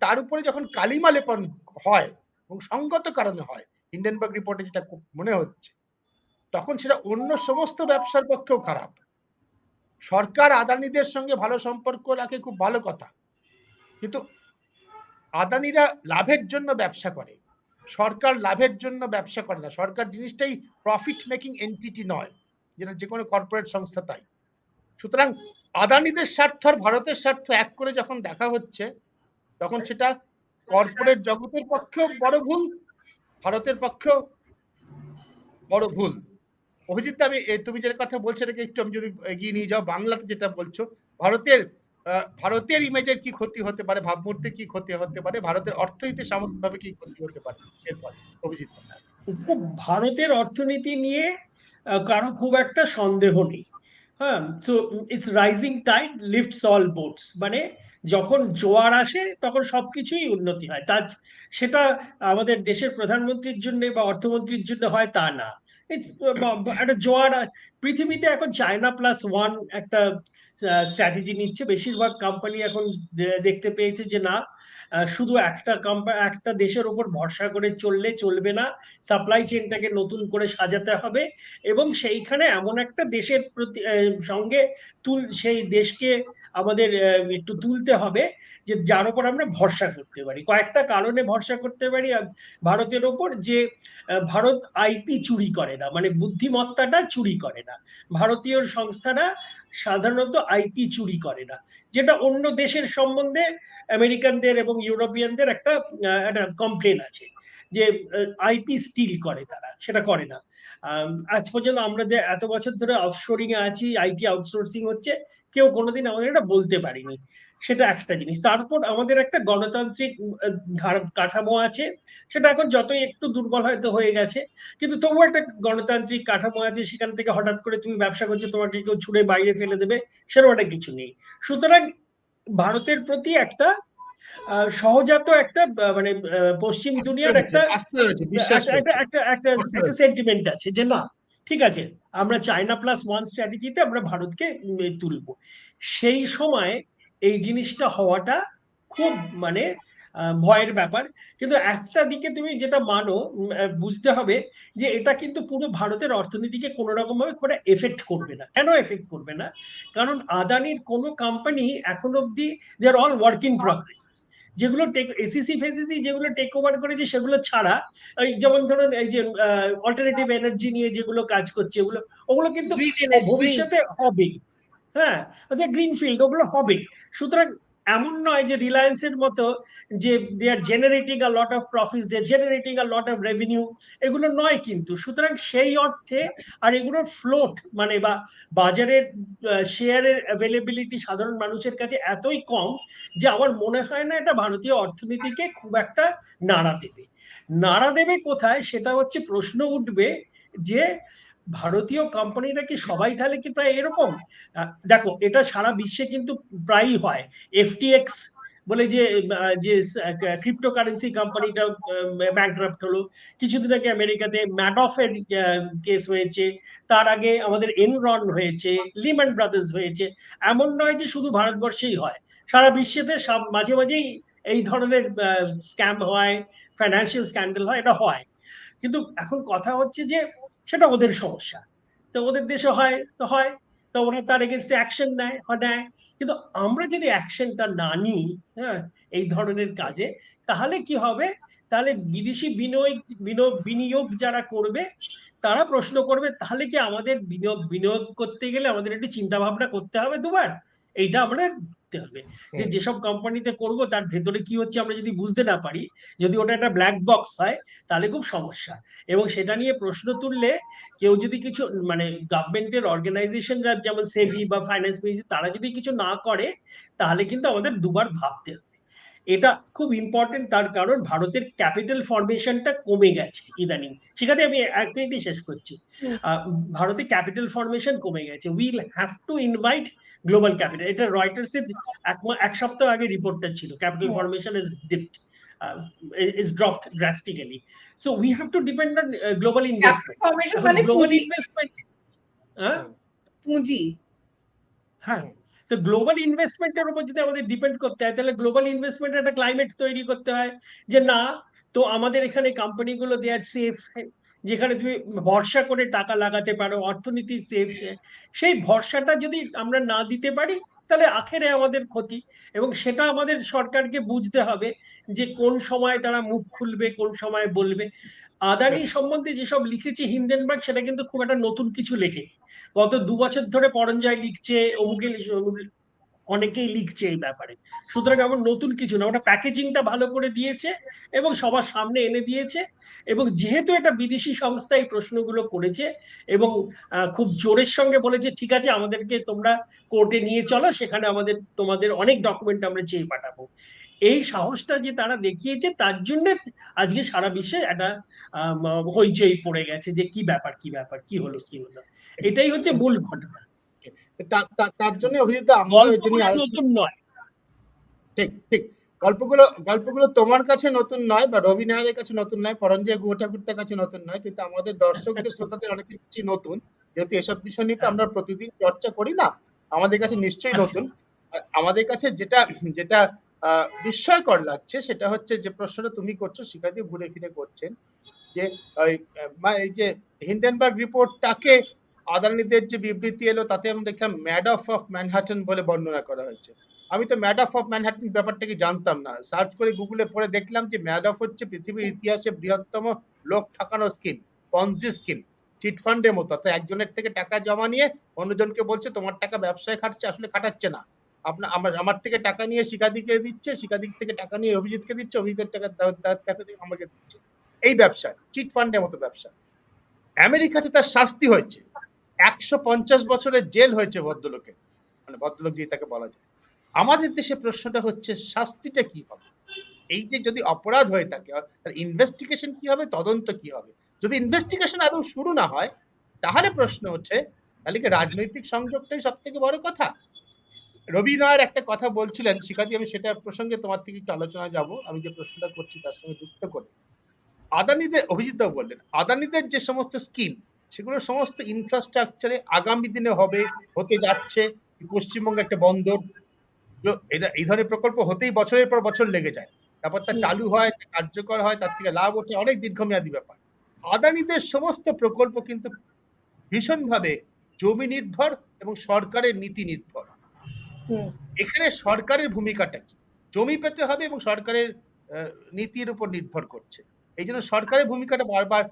তার উপরে যখন কালিমা লেপন হয় এবং সঙ্গত কারণে হয়, হিন্ডেনবার্গ রিপোর্টে যেটা মনে হচ্ছে, তখন সেটা অন্য সমস্ত ব্যবসার পক্ষেও খারাপ। সরকার আদানিদের সঙ্গে ভালো সম্পর্ক রাখে, খুব ভালো কথা, কিন্তু আদানিরা লাভের জন্য ব্যবসা করে, সরকার লাভের জন্য ব্যবসা করে না। সরকার জিনিসটাই প্রফিট মেকিং এন্টিটি নয়, যেটা যে কোনো কর্পোরেট সংস্থা তাই। সুতরাং আদানিদের স্বার্থ আর ভারতের স্বার্থ এক করে যখন দেখা হচ্ছে, তখন সেটা কর্পোরেট জগতের পক্ষেও বড় ভুল, ভারতের পক্ষেও বড় ভুল। অভিজিৎ, আমি তুমি যেটা কথা বলছো এটাকে একটু আমি যদি এগিয়ে নিয়ে যাও, বাংলাতে যেটা বলছো, ভারতের ইমেজের কি ক্ষতি হতে পারে, ভাবমূর্তির কি ক্ষতি হতে পারে, ভারতের অর্থনীতি সামগ্রিকভাবে কি ক্ষতি হতে পারে, এরপর অভিজিৎ। ভারতের অর্থনীতি নিয়ে কারো খুব একটা সন্দেহ নেই। হ্যাঁ, so it's rising tide lifts all boats, মানে যখন জোয়ার আসে তখন সবকিছুই উন্নতি হয়। সেটা আমাদের দেশের প্রধানমন্ত্রীর জন্য বা অর্থমন্ত্রীর জন্য হয় তা না। ইটস একটা জোয়ার। পৃথিবীতে এখন চায়না প্লাস ওয়ান একটা স্ট্র্যাটেজি নিচ্ছে। বেশিরভাগ কোম্পানি এখন দেখতে পেয়েছে যে না, শুধু একটা দেশের উপর ভরসা করে চললে চলবে না, সাপ্লাই চেনটাকে নতুন করে সাজাতে হবে এবং সেইখানে এমন একটা দেশের প্রতি সঙ্গে সেই দেশকে আমাদের একটু তুলতে হবে যে যার উপর আমরা ভরসা করতে পারি। কয়েকটা কারণে ভরসা করতে পারি ভারতের ওপর, যে ভারত আইপি চুরি করে না, মানে বুদ্ধিমত্তাটা চুরি করে না। ভারতীয় সংস্থারা সাধারণত আইপি চুরি করে না, যেটা অন্য দেশের সম্বন্ধে আমেরিকানদের এবং ইউরোপিয়ানদের একটা কমপ্লেন আছে যে আইপি স্টিল করে, তারা সেটা করে না। আজ পর্যন্ত আমরা যে এত বছর ধরে অফশোরিং এ আছি, আইটি আউটসোর্সিং হচ্ছে, কেউ কোনোদিন আমাদের এটা বলতে পারিনি। সেটা একটা জিনিস। তারপর আমাদের একটা গণতান্ত্রিক কাঠামো আছে, সেটা এখন যতই একটু দুর্বল হয়তো হয়ে গেছে, কিন্তু তবুও একটা গণতান্ত্রিক কাঠামো আছে। সেখান থেকে হঠাৎ করে তুমি ব্যবসা করছো, তোমাকে কেউ ছুড়ে বাইরে ফেলে দেবে, সেরকম একটা কিছু নেই। সুতরাং ভারতের প্রতি একটা সহজাত একটা মানে পশ্চিম আস্থা দুনিয়ার রয়েছে, একটা আস্থা রয়েছে, বিশ্বাস একটা একটা রয়েছে, একটা একটা ভরসা একটা রয়েছে। সেন্টিমেন্ট আছে যে না, ঠিক আছে, আমরা চায়না প্লাস ওয়ান স্ট্র্যাটেজিতে আমরা ভারতকে তুলবো। সেই সময় এই জিনিসটা হওয়াটা খুব মানে ভয়ের ব্যাপার। কিন্তু একটা দিকে তুমি যেটা মানো, বুঝতে হবে যে এটা কিন্তু পুরো ভারতের অর্থনীতিকে কোনো রকম ভাবে করে এফেক্ট করবে না। কেন এফেক্ট করবে না? কারণ আদানির কোনো কোম্পানি এখন অব্দি দে আর অল ওয়ার্ক ইন প্রগ্রেস। যেগুলো এসিসি ফেসিসি যেগুলো টেক ওভার করেছে সেগুলো ছাড়া, এই যেমন ধরুন এই যে অল্টারনেটিভ এনার্জি নিয়ে যেগুলো কাজ করছে, ওগুলো ওগুলো কিন্তু গ্রিন এনার্জি, গ্রিন। ভবিষ্যতে হবেই। হ্যাঁ, গ্রিনফিল্ড ওগুলো হবেই। সুতরাং এমন নয় যে রিলায়েন্সের মতো যে they are generating a lot of profits, they generating a lot of revenue, এগুলো নয় কিন্তু। সুতরাং সেই অর্থে আর এগুলোর ফ্লোট মানে বা বাজারের শেয়ারের অ্যাভেলেবিলিটি সাধারণ মানুষের কাছে এতই কম যে আমার মনে হয় না এটা ভারতীয় অর্থনীতিকে খুব একটা নাড়া দেবে। নাড়া দেবে কোথায় সেটা হচ্ছে প্রশ্ন উঠবে যে ভারতীয় কোম্পানিরা কি সবাই তাহলে কি প্রায় এরকম? দেখো, এটা সারা বিশ্বে কিন্তু প্রায়ই হয়। এফটিএক্স বলে যে যে ক্রিপ্টোকারেন্সি কোম্পানিটা ব্যাংক্রাফট হলো। কিছুদিন আগে আমেরিকাতে ম্যাডফের কেস হয়েছে। তার আগে আমাদের এনরন হয়েছে, লিম্যান ব্রাদার্স হয়েছে। এমন নয় যে শুধু ভারতবর্ষেই হয়, সারা বিশ্বেতে মাঝে মাঝেই এই ধরনের স্ক্যাম হয়, ফাইন্যান্সিয়াল স্ক্যান্ডাল হয়, এটা হয়। কিন্তু এখন কথা হচ্ছে যে সেটা ওদের সমস্যা, তো ওদের দেশে হয় তো হয়, তো ওরা তার এগেনস্টে অ্যাকশন নেয়। কিন্তু আমরা যদি অ্যাকশনটা না নিই, হ্যাঁ, এই ধরনের কাজে, তাহলে কি হবে? তাহলে বিদেশি বিনিয়োগ যারা করবে তারা প্রশ্ন করবে, তাহলে কি আমাদের বিনিয়োগ করতে গেলে আমাদের একটু চিন্তা ভাবনা করতে হবে দুবার। এইটা আমরা দেখতে হবে যে হুম। যেসব কোম্পানিতে করব তার ভেতরে কি হচ্ছে আমরা যদি বুঝতে না পারি, যদি ওটা একটা ব্ল্যাক বক্স হয়, তাহলে খুব সমস্যা। এবং সেটা নিয়ে প্রশ্ন তুললে কেউ যদি কিছু মানে গভর্নমেন্টের অর্গানাইজেশনরা যেমন সেবি বা ফাইন্যান্স মিনিস্ট্রি তারা যদি কিছু না করে, তাহলে কিন্তু আমাদের দুবার ভাবতে হবে। এটা খুব ইম্পর্টেন্ট, তার কারণ ভারতের ক্যাপিটাল ফর্মেশনটা কমে গেছে ইদানিং। সেখানে আমি এক মিনিটই শেষ করছি। ভারতে ক্যাপিটাল ফর্মেশন কমে গেছে, will have to invite global capital. এটা রয়টার্সের এক সপ্তাহ আগে রিপোর্টটা ছিল, capital formation is dipped, is dropped drastically. So we have to depend on global capital investment. Formation এখন মানে গ্লোবাল পুঁজি, ইনভেস্টমেন্ট, হ্যাঁ, পুঁজি। হ্যাঁ, তো গ্লোবাল ইনভেস্টমেন্টের উপর যদি আমাদের ডিপেন্ড করতে হয়, তাহলে গ্লোবাল ইনভেস্টমেন্ট একটা ক্লাইমেট তৈরি করতে হয় যে না, তো আমাদের এখানে কোম্পানিগুলো দে আর সেফ, যেখানে তুমি ভরসা করে টাকা লাগাতে পারো, অর্থনীতি সেফ। সেই ভরসাটা যদি আমরা না দিতে পারি, তাহলে আখেরে আমাদের ক্ষতি। এবং সেটা আমাদের সরকারকে বুঝতে হবে যে কোন সময় তারা মুখ খুলবে, কোন সময় বলবে। আদানি সম্বন্ধে যেসব লিখেছে হিন্ডেনবার্গ, সেটা কিন্তু খুব একটা নতুন কিছু লেখেনি। গত 2 বছর ধরে পরঞ্জয় লিখছে, অনেকেই লিখছে এই ব্যাপারে। সুতরাং আমার নতুন কিছু না, ওটা প্যাকেজিংটা ভালো করে দিয়েছে এবং সবার সামনে এনে দিয়েছে। এবং যেহেতু এটা বিদেশি সংস্থা এই প্রশ্নগুলো করেছে এবং খুব জোরের সঙ্গে বলেছে ঠিক আছে আমাদেরকে তোমরা কোর্টে নিয়ে চলো, সেখানে তোমাদের অনেক ডকুমেন্ট আমরা চেয়ে পাঠাবো। এই সাহসটা যে তারা দেখিয়েছে, তার জন্য আজকে সারা বিশ্বে একটা হইচই পড়ে গেছে যে কি ব্যাপার কি ব্যাপার, কি হলো। এটাই হচ্ছে মূল ঘটনা। তার জন্য অভিজিৎ, আমরা এটা গল্পগুলো নিয়ে আলোচনা, নতুন নয়। ঠিক ঠিক, গল্পগুলো তোমার কাছে নতুন নয় বা রবি নায়ারের কাছে নতুন নয়, পরঞ্জয় গুহ ঠাকুরতার কাছে নতুন নয়, কিন্তু আমাদের দর্শকদের শ্রোতাদের অনেক কিছু নতুন, যেহেতু এসব বিষয় নিয়ে তো হ্যাঁ, আমরা প্রতিদিন চর্চা করি না, আমাদের কাছে নিশ্চয়ই আচ্ছা, নতুন। আর আমাদের কাছে যেটা যেটা বিস্ময়কর লাগছে সেটা হচ্ছে যে প্রশ্নটা তুমি করছো, শিক্ষার্থী ঘুরে ফিরে করছেন যে এই যে হিন্ডেনবার্গ রিপোর্টটাকে আদানিদের যে বিবৃতি এলো তাতে আমি দেখলাম ম্যাডফ ম্যানহাটন বলে বর্ণনা করা হয়েছে। আমি তো ম্যাডফ ম্যানহাটন ব্যাপারটাকে জানতাম না, সার্চ করে গুগলে পড়ে দেখলাম যে ম্যাডফ হচ্ছে পৃথিবীর ইতিহাসে বৃহত্তম লোক ঠকানো স্কিম, পঞ্জি স্কিম, চিট ফান্ডের মতো। তো একজনের থেকে টাকা জমা নিয়ে অন্যজনকে বলছে তোমার টাকা ব্যবসায় খাটছে, আসলে খাটাচ্ছে না। আমার থেকে টাকা নিয়ে শিখাদিকে দিচ্ছে, শিখাদিক থেকে টাকা নিয়ে অভিজিৎকে দিচ্ছে, অভিজিতের টাকা আমাকে দিচ্ছে। এই ব্যবসা চিট ফান্ডের মতো ব্যবসা। আমেরিকাতে তার শাস্তি হয়েছে, 150 বছরের জেল হয়েছে ভদ্রলোকের, মানে ভদ্রলোক দিয়ে তাকে বলা যায়। আমাদের দেশে প্রশ্নটা হচ্ছে শাস্তিটা কি হবে? এই যে যদি অপরাধ হয়ে থাকে তার ইনভেস্টিগেশন কি হবে, তদন্ত কি হবে? যদি ইনভেস্টিগেশন আদৌ শুরু না হয়, তাহলে প্রশ্ন হচ্ছে তাহলে কি রাজনৈতিক সংযোগটাই সব থেকে বড় কথা? রবি নায়ার একটা কথা বলছিলেন শিখাদি, আমি সেটা প্রসঙ্গে তোমার থেকে একটু আলোচনা যাব, আমি যে প্রশ্নটা করছি তার সঙ্গে যুক্ত করে। আদানিদের, অভিজিৎ বললেন আদানিদের যে সমস্ত স্কিম, সেগুলো সমস্ত ইনফ্রাস্ট্রাকচারে আগামী দিনে হবে, হতে যাচ্ছে। পশ্চিমবঙ্গে একটা বন্দর, এটা এই ধরনের প্রকল্প হতেই বছরের পর বছর লেগে যায়, তারপর তা চালু হয়, কার্যকর হয়, তার থেকে লাভ ওঠে, অনেক দীর্ঘমেয়াদী ব্যাপার। আদানিদের সমস্ত প্রকল্প কিন্তু ভীষণভাবে জমি নির্ভর এবং সরকারের নীতি নির্ভর। এখানে সরকারের ভূমিকাটা কি? জমি পেতে হবে এবং সরকারের নীতির উপর নির্ভর করছে। এই জন্য সরকারের ভূমিকাটা বারবার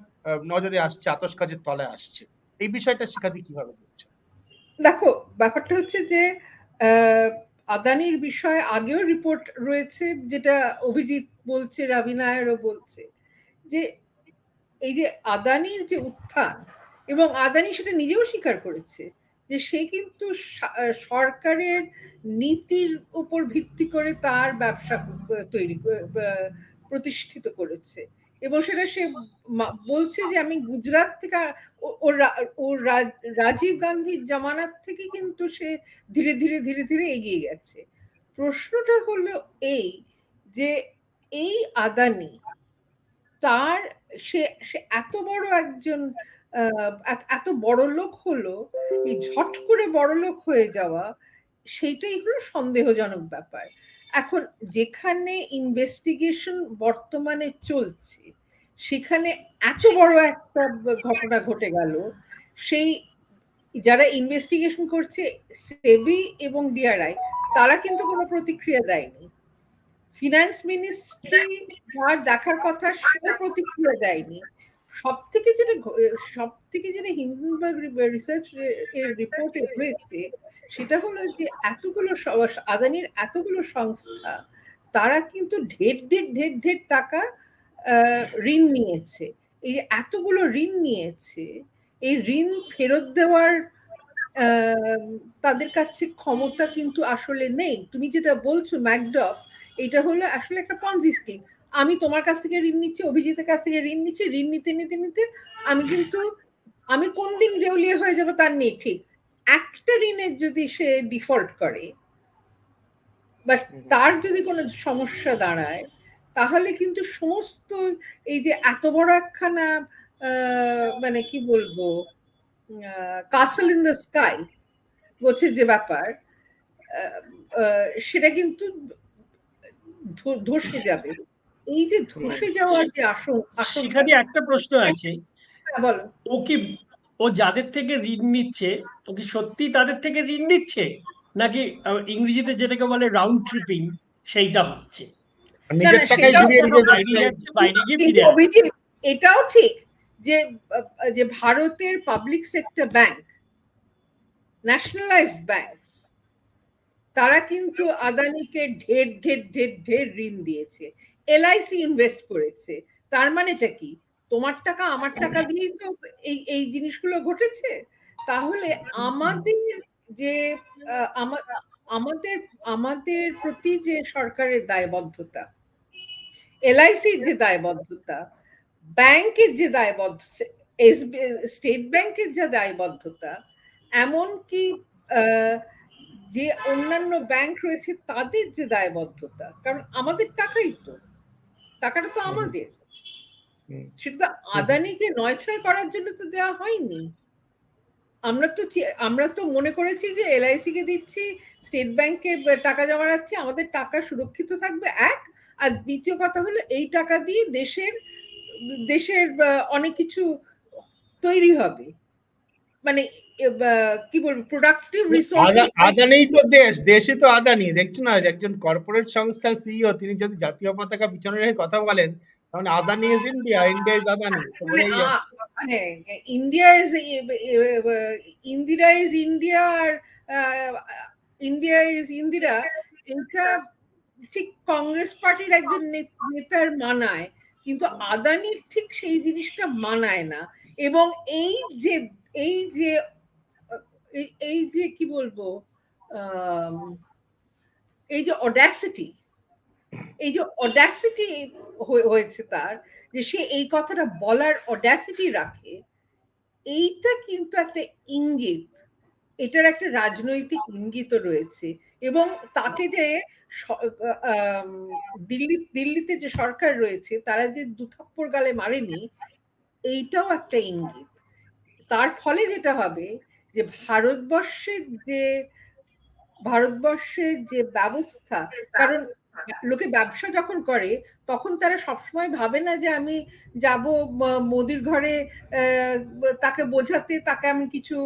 নজরে আসছে, আতশ কাজের তলায় আসছে। এই বিষয়টা শিখাদি কিভাবে বলছে? দেখো, ব্যাপারটা হচ্ছে যে আদানির বিষয়ে আগেও রিপোর্ট রয়েছে, যেটা অভিজিৎ বলছে, রবি নায়ারও বলছে, যে এই যে আদানির যে উত্থান, এবং আদানি সেটা নিজেও স্বীকার করেছে যে সে কিন্তু সরকারের নীতির উপর ভিত্তি করে তার ব্যবসা তৈরি প্রতিষ্ঠিত করেছে। এবং সেটা সে বলছে যে আমি গুজরাট থেকে, ও রাজীব গান্ধীর জামানাত থেকে কিন্তু সে ধীরে ধীরে ধীরে ধীরে এগিয়ে গেছে। প্রশ্নটা হলো এই যে এই আদানি, তার সে সে এত বড় একজন এত বড় লোক হলো, এই ঝট করে বড় লোক হয়ে যাওয়া, সেইটাই হলো সন্দেহজনক ব্যাপার। এখন যেখানে ইনভেস্টিগেশন বর্তমানে চলছে, সেখানে এত বড় একটা ঘটনা ঘটে গেল, সেই যারা ইনভেস্টিগেশন করছে সেবি এবং ডিআরআই, তারা কিন্তু কোনো প্রতিক্রিয়া দেয়নি। ফিনান্স মিনিস্ট্রি যার দেখার কথা সেও প্রতিক্রিয়া দেয়নি। সব থেকে যেটা হিন্ডেনবার্গ রিসার্চ এর রিপোর্টে হয়েছে, সেটা হলো যে আদানির এতগুলো সংস্থা, তারা কিন্তু ঢের টাকা ঋণ নিয়েছে। এই এতগুলো ঋণ নিয়েছে, এই ঋণ ফেরত দেওয়ার তাদের কাছে ক্ষমতা কিন্তু আসলে নেই। তুমি যেটা বলছো ম্যাকডফ, এটা হলো আসলে একটা পঞ্জি স্কিম। আমি তোমার কাছ থেকে ঋণ নিচ্ছি, অভিজিতের কাছ থেকে ঋণ নিচ্ছি, ঋণ নিতে নিতে নিতে আমি কোন দিন দেউলিয়া হয়ে যাবো তার নেই ঠিক। একটা ঋণের যদি সে ডিফল্ট করে বা তার যদি কোনো সমস্যা দাঁড়ায়, তাহলে কিন্তু সমস্ত এই যে এত বড় একখানা মানে কি বলবো, কাসল ইন দ্য স্কাই বলছে যে ব্যাপার, সেটা কিন্তু ধসে যাবে। এই যে ধসে যাওয়ার যে আশঙ্কা, একটা প্রশ্ন আছে, বলো। ও যাদের থেকে ঋণ নিচ্ছে, ও কি সত্যি তাদের থেকে ঋণ নিচ্ছে, নাকি ইংরেজিতে যেটাকে বলে রাউন্ড ট্রিপিং সেইটা হচ্ছে? নিজের টাকায় ঘুরিয়ে বাইরে যাচ্ছে, বাইরে গিয়ে ফিরে আসছে। এটাও ঠিক যে ভারতের public sector bank, nationalised bank, তারা কিন্তু আদানিকে ঢের ঋণ দিয়েছে। এলআইসি ইনভেস্ট করেছে। তার মানেটা কি? তোমার টাকা আমার টাকা দিয়েই তো এই জিনিসগুলো ঘটেছে। তাহলে আমাদের যে আমাদের প্রতি যে সরকারের দায়বদ্ধতা, এলআইসির যে দায়বদ্ধতা, ব্যাংকের যে দায়বদ্ধতা, স্টেট ব্যাংকের যে দায়বদ্ধতা, এমনকি যে অন্যান্য ব্যাংক রয়েছে তাদের যে দায়বদ্ধতা, কারণ আমাদের টাকাটা তো আমাদের, সেটা আদানিকে নয়ছয় করার জন্য তো দেওয়া হয়নি। আমরা তো মনে করেছি যে এলআইসি কে দিচ্ছি, স্টেট ব্যাংকে টাকা জমা রাখছি, আমাদের টাকা সুরক্ষিত থাকবে, এক। আর দ্বিতীয় কথা হলো এই টাকা দিয়ে দেশের অনেক কিছু তৈরি হবে, মানে কি বলবো, প্রোডাক্টিভ রিসোর্স। আদানি তো দেশই তো আদানি, দেখছো না, একজন কর্পোরেট সংস্থার সিইও, তিনি যদি জাতীয় পতাকা পিছনে রেখে কথা বলেন, তাহলে Adani is India, India is Adani, মানে India is Indira is India, আর ইন্ডিয়া ইজ ইন্দিরা, এটা ঠিক কংগ্রেস পার্টির একজন নেতার মানায়, কিন্তু আদানির ঠিক সেই জিনিসটা মানায় না। এবং এই যে কি বলবো, এই যে অডাসিটি হয়েছে তার, যে সে এই কথাটা বলার অডাসিটি রাখে, এইটা কিন্তু একটা ইঙ্গিত এটার একটা রাজনৈতিক ইঙ্গিত রয়েছে, এবং তাকে যে দিল্লিতে যে সরকার রয়েছে তারা যে দু থাপ্পড় গালে মারেনি, এইটাও একটা ইঙ্গিত। তার ফলে যেটা হবে যে ভারতবর্ষের যে ব্যবস্থা, কারণ লোকে ব্যবসা যখন করে তখন তারা সবসময় ভাবে না যে আমি যাব মোদির ঘরে তাকে বোঝাতে, তাকে আমি কিছু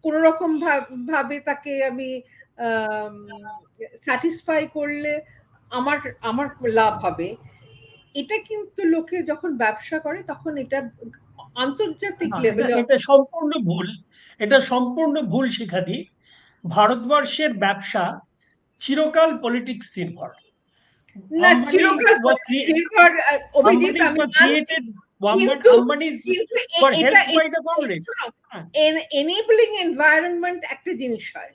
কোন রকম ভাবে তাকে আমি স্যাটিসফাই করলে আমার আমার লাভ হবে। এটা কিন্তু লোকে যখন ব্যবসা করে তখন এটা আন্তর্জাতিক লেভেলে এটা সম্পূর্ণ ভুল, এটা সম্পূর্ণ ভুল শিখাদি। ভারতবর্ষের ব্যবসা চিরকাল পলিটিক্স নির্ভর। না, চিরকাল নির্ভর, অভিজিৎ, আমি এনেবলিং এনভায়রনমেন্ট একটা জিনিস হয়,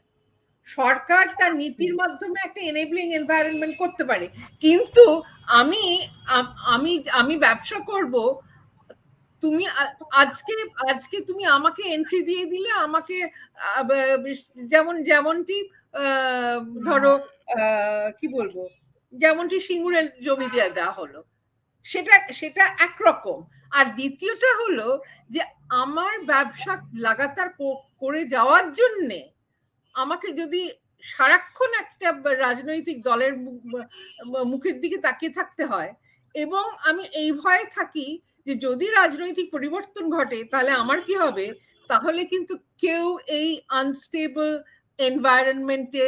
সরকার তার নীতির মাধ্যমে একটা এনেবলিং এনভায়রনমেন্ট করতে পারে, কিন্তু আমি আমি আমি ব্যবসা করব, তুমি আজকে তুমি আমাকে এন্ট্রি দিয়ে দিলে, আমাকে যেমনটি ধরো কি বলবো, যেমনটি সিঙ্গুরের জমি দিয়ে দেওয়া হলো, সেটা একরকম। আর দ্বিতীয়টা হলো যে আমার ব্যবসা লাগাতার করে যাওয়ার জন্যে আমাকে যদি সারাক্ষণ একটা রাজনৈতিক দলের মুখের দিকে তাকিয়ে থাকতে হয়, এবং আমি এই ভয়ে থাকি যে যদি রাজনৈতিক পরিবর্তন ঘটে তাহলে আমার কি হবে, তাহলে কিন্তু কেউ এই আনস্টেবল এনভায়রনমেন্টে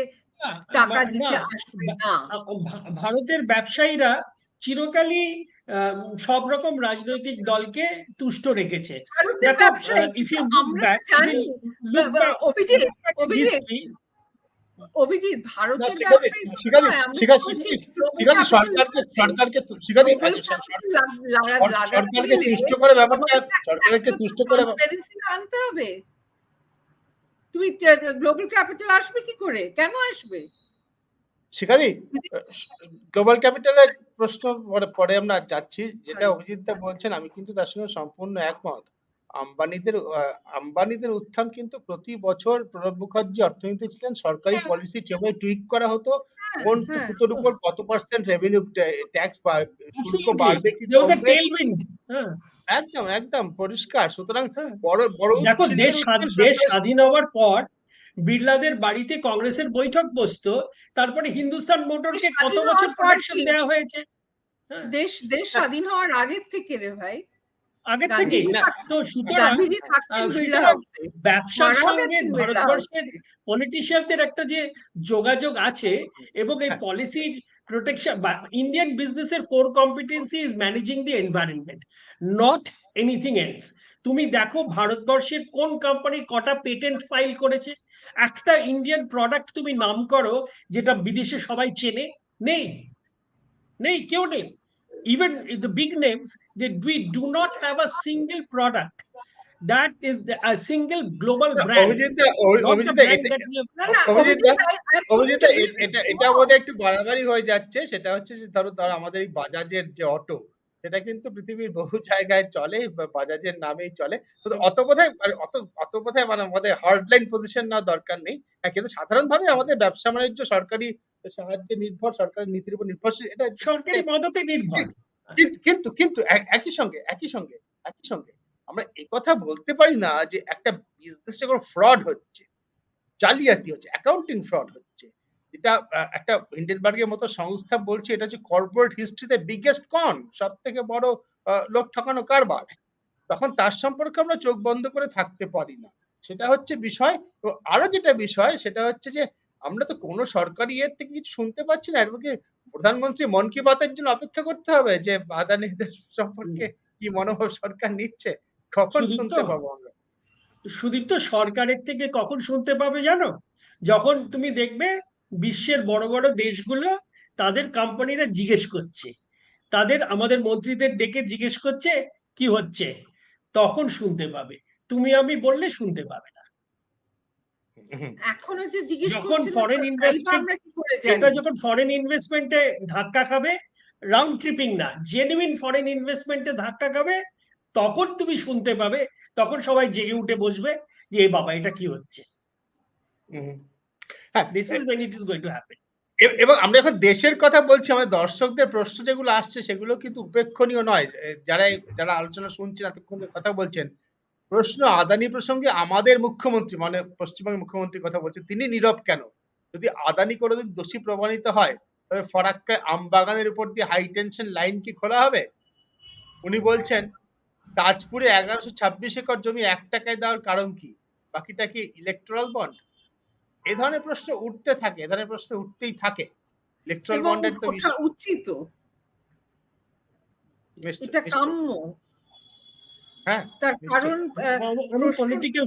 টাকা দিতে আসবে না। ভারতের ব্যবসায়ীরা চিরকালই সব রকম রাজনৈতিক দলকে তুষ্ট রেখেছে। অভিজিৎ, ভারতের সরকারকে তুষ্ট করে সরকারকে তুষ্ট করে আনতে হবে। তুমি গ্লোবাল ক্যাপিটাল আসবে কি করে, কেন আসবে? শিখাদি, গ্লোবাল ক্যাপিটালের প্রশ্ন পরে আমরা যাচ্ছি। যেটা অভিজিৎ দা বলছেন আমি কিন্তু তার সঙ্গে সম্পূর্ণ একমত। আম্বানিদের উত্থান কিন্তু প্রতি বছর প্রণব মুখার্জি অর্থনীতি ছিলেন, সরকারি পলিসি যেভাবে টুইক করা হতো, কোন সুতোর উপর কত পার্সেন্ট রেভিনিউ ট্যাক্স বা শুল্ক বাড়বে কি কমবে, একদম একদম পরিষ্কার। সুতরাং দেখো, দেশ স্বাধীন হওয়ার পর বিড়লাদের বাড়িতে কংগ্রেসের বৈঠক বসতো, তারপরে হিন্দুস্তান মোটরকে কত বছর প্রোটেকশন দেওয়া হয়েছে। দেশ স্বাধীন হওয়ার আগের থেকে রে ভাই, আগের থেকে। তো সুতরাং ব্যবসার সঙ্গে ভারতবর্ষের পলিটিশিয়ানদের একটা যে যোগাযোগ আছে, এবং এই পলিসির প্রোটেকশন বা ইন্ডিয়ান বিজনেসের core competency is managing the environment, not anything else. তুমি দেখো ভারতবর্ষের কোন কোম্পানি কটা পেটেন্ট ফাইল করেছে, একটা ইন্ডিয়ান প্রোডাক্ট তুমি নাম করো যেটা বিদেশে সবাই চেনে, নেই, কেউ নেই। Even the big names, that we do not have a single product that is a single global brand. এটা বোধহয় একটু বাড়াবাড়ি হয়ে যাচ্ছে। সেটা হচ্ছে যে ধরো আমাদের এই বাজাজের যে অটো, সেটা কিন্তু পৃথিবীর বহু জায়গায় চলে, বাজাজের নামেই চলে। অত বোধহয় মানে আমাদের হার্ডলাইন পজিশন নেওয়া দরকার নেই, কিন্তু সাধারণভাবে আমাদের ব্যবসা বাণিজ্য সরকারি সাহায্যে নির্ভর, সরকারি নীতির উপর নির্ভরশীল, এটা সরকারি মদতে নির্ভর। কিন্তু একই সঙ্গে আমরা এই কথা বলতে পারি না যে একটা বিজনেসে কোনো ফ্রড হচ্ছে, জালিয়াতি হচ্ছে, অ্যাকাউন্টিং ফ্রড হচ্ছে। এটা একটা হিন্ডেনবার্গের মতো সংস্থা বলছে এটা হচ্ছে কর্পোরেট হিস্ট্রিতে বিগেস্ট কন, সব থেকে বড় লোক ঠকানো কারবার। তখন তার সম্পর্কে আমরা চোখ বন্ধ করে থাকতে পারি না, সেটা হচ্ছে বিষয়। তো আরো যেটা বিষয় সেটা হচ্ছে যে আমরা তো কোনো সরকারি এর থেকে কিছু শুনতে পাচ্ছি না। এরপর কি প্রধানমন্ত্রী মন কি বাতের জন্য অপেক্ষা করতে হবে যে আদানিদের সম্পর্কে কি মনোভাব সরকার নিচ্ছে, কখন শুনতে পাবো আমরা? সুদীপ্ত, সরকারের থেকে কখন শুনতে পাবে জানো? যখন তুমি দেখবে বিশ্বের বড় বড় দেশগুলো তাদের কোম্পানিরা জিজ্ঞেস করছে, আমাদের মন্ত্রীদের ডেকে জিজ্ঞেস করছে কি হচ্ছে, তখন শুনতে পাবে। তুমি আমি বললে শুনতে পাবে না। এখনো যে জিজ্ঞেস যখন ফরেন ইনভেস্টমেন্ট, এটা যখন ফরেন ইনভেস্টমেন্টে ধাক্কা খাবে, রাউন্ড ট্রিপিং না, জেনুইন ফরেন ইনভেস্টমেন্টে ধাক্কা খাবে, তখন তুমি শুনতে পাবে। তখন সবাই জেগে উঠে বসবে যে এই বাবা এটা কি হচ্ছে। হ্যাঁ, This is when it is going to happen. এবং আমরা এখন দেশের কথা বলছি, আমাদের দর্শকদের প্রশ্ন যেগুলো আসছে সেগুলো কিন্তু উপেক্ষণীয় নয়। যারা আলোচনা শুনছেন, এতক্ষণ কথা বলছেন, প্রশ্ন আদানি প্রসঙ্গে আমাদের মুখ্যমন্ত্রী, মানে পশ্চিমবঙ্গের মুখ্যমন্ত্রীর কথা বলছেন, তিনি নীরব কেন? যদি আদানি কোনোদিন দোষী প্রমাণিত হয়, তবে ফরাক্কায় আমবাগানের উপর দিয়ে হাই টেনশন লাইন কি খোলা হবে? উনি বলছেন তাজপুরে 1126 একর জমি 1 টাকায় দেওয়ার কারণ কি? বাকিটা কি ইলেকট্রাল বন্ড? এই ধরনের প্রশ্ন উঠতে থাকে, এ ধরনের প্রশ্ন উঠতেই থাকে। ইলেকট্রাল এবং বন্ডের তো ওঠা উচিত, এটা কাম্য। হ্যাঁ, তার কারণ আমি পলিটিক্যাল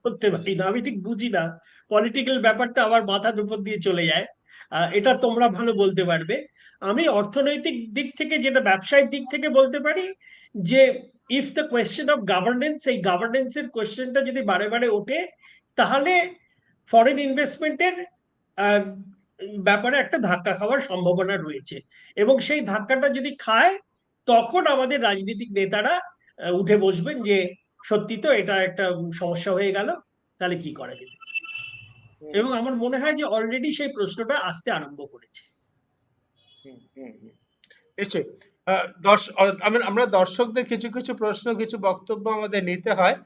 করতে পারি না, আমি ঠিক বুঝি না পলিটিক্যাল ব্যাপারটা আমার মাথার উপর দিয়ে চলে যায়। এটা তোমরা ভালো বলতে পারবে। আমি অর্থনৈতিক দিক থেকে, যেটা ব্যবসায়িক দিক থেকে বলতে পারি, যে if the question of governance, এই গভর্নেন্সের কোয়েশ্চেনটা যদি বারে বারে ওঠে, তাহলে ফরেন ইনভেস্টমেন্টের ব্যাপারে একটা ধাক্কা খাওয়ার সম্ভাবনা রয়েছে। এবং সেই ধাক্কাটা যদি খায়, তখন আমাদের রাজনৈতিক নেতারা উঠে বসবেন যে সত্যি তো এটা একটা সমস্যা হয়ে গেল, তাহলে কি করা যেতে। এবং আমার মনে হয় যে অলরেডি সেই প্রশ্নটা আসতে আরম্ভ করেছে। নিশ্চয়ই। আমরা দর্শকদের কিছু কিছু প্রশ্ন, কিছু বক্তব্য আমাদের নিতে হয়।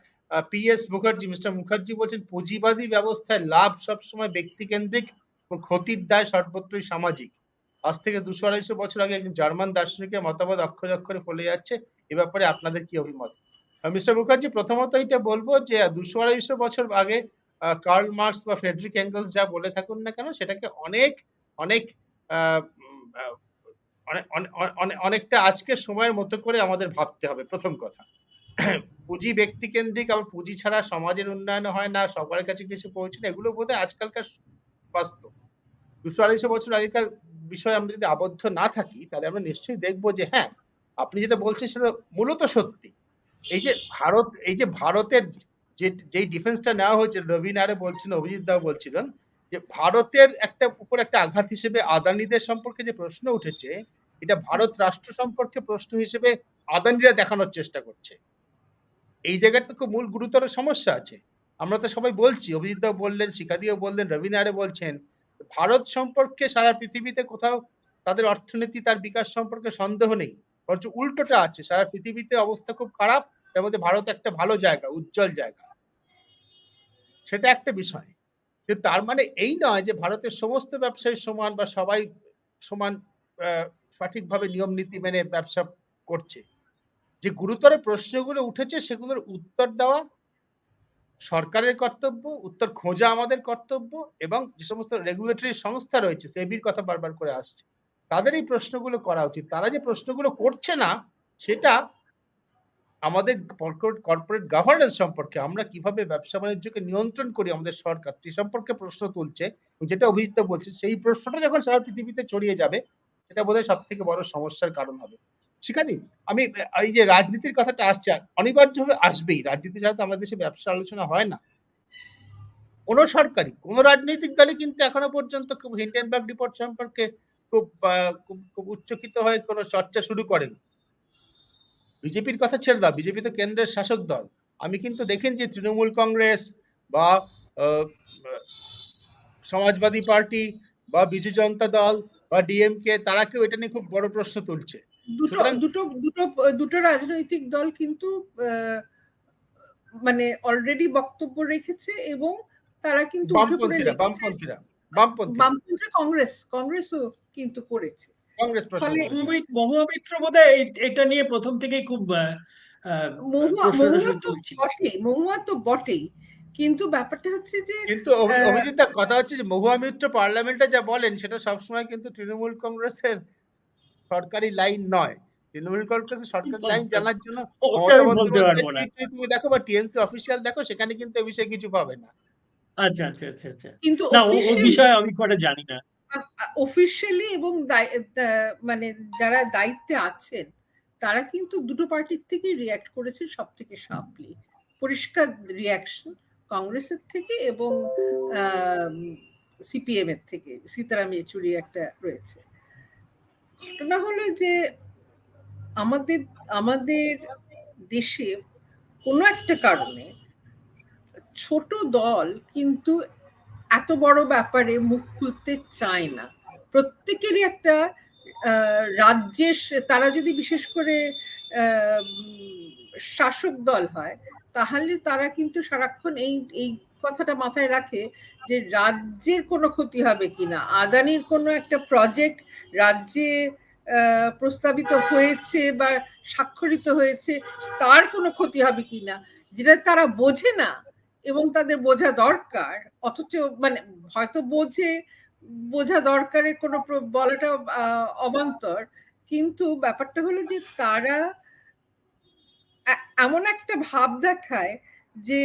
PS মুখার্জি, মিস্টার মুখার্জি বলছেন, পুঁজিবাদী ব্যবস্থায় লাভ সবসময় ব্যক্তিকেন্দ্রিক এবং ক্ষতির দায় সর্বত্রই সামাজিক। আজ থেকে 200-250 বছর আগে একজন জার্মান দার্শনিকের মতামত অক্ষরে অক্ষরে ফলে যাচ্ছে। এ ব্যাপারে আপনাদের কি অভিমত? মিস্টার মুখার্জি, প্রথমত এটা বলবো যে 200-250 বছর আগে কার্ল মার্কস বা ফ্রেডরিক এঙ্গেলস যা বলে থাকুন না কেন, সেটাকে অনেক অনেক অনেকটা আজকের সময়ের মতো করে আমাদের ভাবতে হবে। প্রথম কথা, পুঁজি ব্যক্তিকেন্দ্রিক, আবার পুঁজি ছাড়া সমাজের উন্নয়ন হয় না, সবার কাছে কিছু পৌঁছে না, এগুলো বোধহয় আজকালকার বাস্তব। 200-250 বছর আগেকার বিষয়ে আমরা যদি আবদ্ধ না থাকি, তাহলে আমরা নিশ্চয়ই দেখবো যে হ্যাঁ, আপনি যেটা বলছেন সেটা মূলত সত্যি। এই যে ভারতের যেই ডিফেন্সটা নেওয়া হয়েছে, রবীন আরে বলছিলেন, অভিজিৎ দাও বলছিলেন, যে ভারতের উপর একটা আঘাত হিসেবে আদানিদের সম্পর্কে যে প্রশ্ন উঠেছে, এটা ভারত রাষ্ট্র সম্পর্কে প্রশ্ন হিসেবে আদানিরা দেখানোর চেষ্টা করছে। এই জায়গাটা খুব মূল গুরুতর সমস্যা আছে। আমরা তো সবাই বলছি, অভিজিৎ দাও বললেন, শিখাদিও বললেন, রবীন আরে বলছেন, ভারত সম্পর্কে সারা পৃথিবীতে কোথাও তাদের অর্থনীতি, তার বিকাশ সম্পর্কে সন্দেহ নেই, বরঞ্চ উল্টোটা আছে। সারা পৃথিবীতে অবস্থা খুব খারাপ, তার মধ্যে ভারত একটা ভালো জায়গা, উজ্জ্বল জায়গা। সেটা একটা বিষয়। কিন্তু তার মানে এই নয় যে ভারতের সমস্ত ব্যবসায়ী সমান বা সবাই সমান সঠিকভাবে নিয়ম নীতি মেনে ব্যবসা করছে। যে গুরুতর প্রশ্নগুলো উঠেছে, সেগুলোর উত্তর দেওয়া সরকারের কর্তব্য, উত্তর খোঁজা আমাদের কর্তব্য, এবং যে সমস্ত রেগুলেটরি সংস্থা রয়েছে, সেবির কথা বারবার করে আসছে, তাদের এই প্রশ্নগুলো করা উচিত। তারা যে প্রশ্নগুলো করছে না, সেটা আমাদের কর্পোরেট গভর্নেন্স সম্পর্কে, আমরা কিভাবে ব্যবসা বাণিজ্যকে নিয়ন্ত্রণ করি, আমাদের সরকার সে সম্পর্কে প্রশ্ন তুলছে। যেটা অভিজিৎ বলছে, সেই প্রশ্নটা যখন সারা পৃথিবীতে ছড়িয়ে যাবে, সেটা বোধহয় সব থেকে বড় সমস্যার কারণ হবে। শিখানি, আমি এই যে রাজনীতির কথাটা আসছে, অনিবার্যভাবে আসবেই। রাজনীতি ছাড়া তো আমাদের দেশে ব্যবসা আলোচনা হয় না। কোন সরকারি, কোন রাজনৈতিক দলে কিন্তু এখনো পর্যন্ত খুব হিন্ডেনবার্গ রিপোর্ট সম্পর্কে খুব উচ্চকিত হয়ে কোন চর্চা শুরু করেনি। বিজেপির কথা ছেড়ে দাও, বিজেপি তো কেন্দ্রের শাসক দল। আমি কিন্তু দেখেন যে তৃণমূল কংগ্রেস বা সমাজবাদী পার্টি বা বিজু জনতা দল বা ডিএমকে, তারা কেউ এটা নিয়ে খুব বড় প্রশ্ন তুলছে। দুটো রাজনৈতিক দল কিন্তু মানে অলরেডি বক্তব্য রেখেছে, এবং তারা কিন্তু বামপন্থীরা কংগ্রেসও কিন্তু করেছে। মহুয়া মিত্র বোধহয় এটা নিয়ে প্রথম থেকেই খুব মহুয়া তো বটেই, কিন্তু ব্যাপারটা হচ্ছে যে, কিন্তু অভিজিৎ কথা হচ্ছে যে মহুয়া মিত্র পার্লামেন্টে যা বলেন, সেটা সবসময় কিন্তু তৃণমূল কংগ্রেসের সরকারি লাইন নয়। তৃণমূল কংগ্রেসের সরকারি লাইন জানার জন্য তুমি দেখো বা টিএনসি অফিসিয়াল দেখো, সেখানে কিন্তু এই বিষয়ে কিছু পাবে না। আচ্ছা আচ্ছা আচ্ছা আচ্ছা, কিন্তু ওই বিষয়ে আমি করে জানি না। অফিশিয়ালি এবং মানে যারা দায়িত্বে আছেন, তারা কিন্তু দুটো পার্টির থেকে রিয়াক্ট করেছে সব থেকে শার্পলি। পরিষ্কার রিয়াকশন কংগ্রেসের থেকে এবং সিপিএম এর থেকে, সীতারাম ইয়েচুরি একটা রয়েছে। ঘটনা হলো যে আমাদের দেশে কোনো একটা কারণে ছোট দল কিন্তু এত বড় ব্যাপারে মুখ খুলতে চায় না। প্রত্যেকেরই একটা রাজ্যের, তারা যদি বিশেষ করে শাসক দল হয়, তাহলে তারা কিন্তু সারাক্ষণ এই এই কথাটা মাথায় রাখে যে রাজ্যের কোনো ক্ষতি হবে কিনা, আদানির কোনো একটা প্রজেক্ট রাজ্যে প্রস্তাবিত হয়েছে বা স্বাক্ষরিত হয়েছে, তার কোনো ক্ষতি হবে কিনা, যেটা তারা বোঝে না এবং তাদের বোঝা দরকার। অথচ মানে হয়তো বোঝা দরকারের কোনো বলাটা অবান্তর, কিন্তু ব্যাপারটা হলো যে তারা এমন একটা ভাব দেখায় যে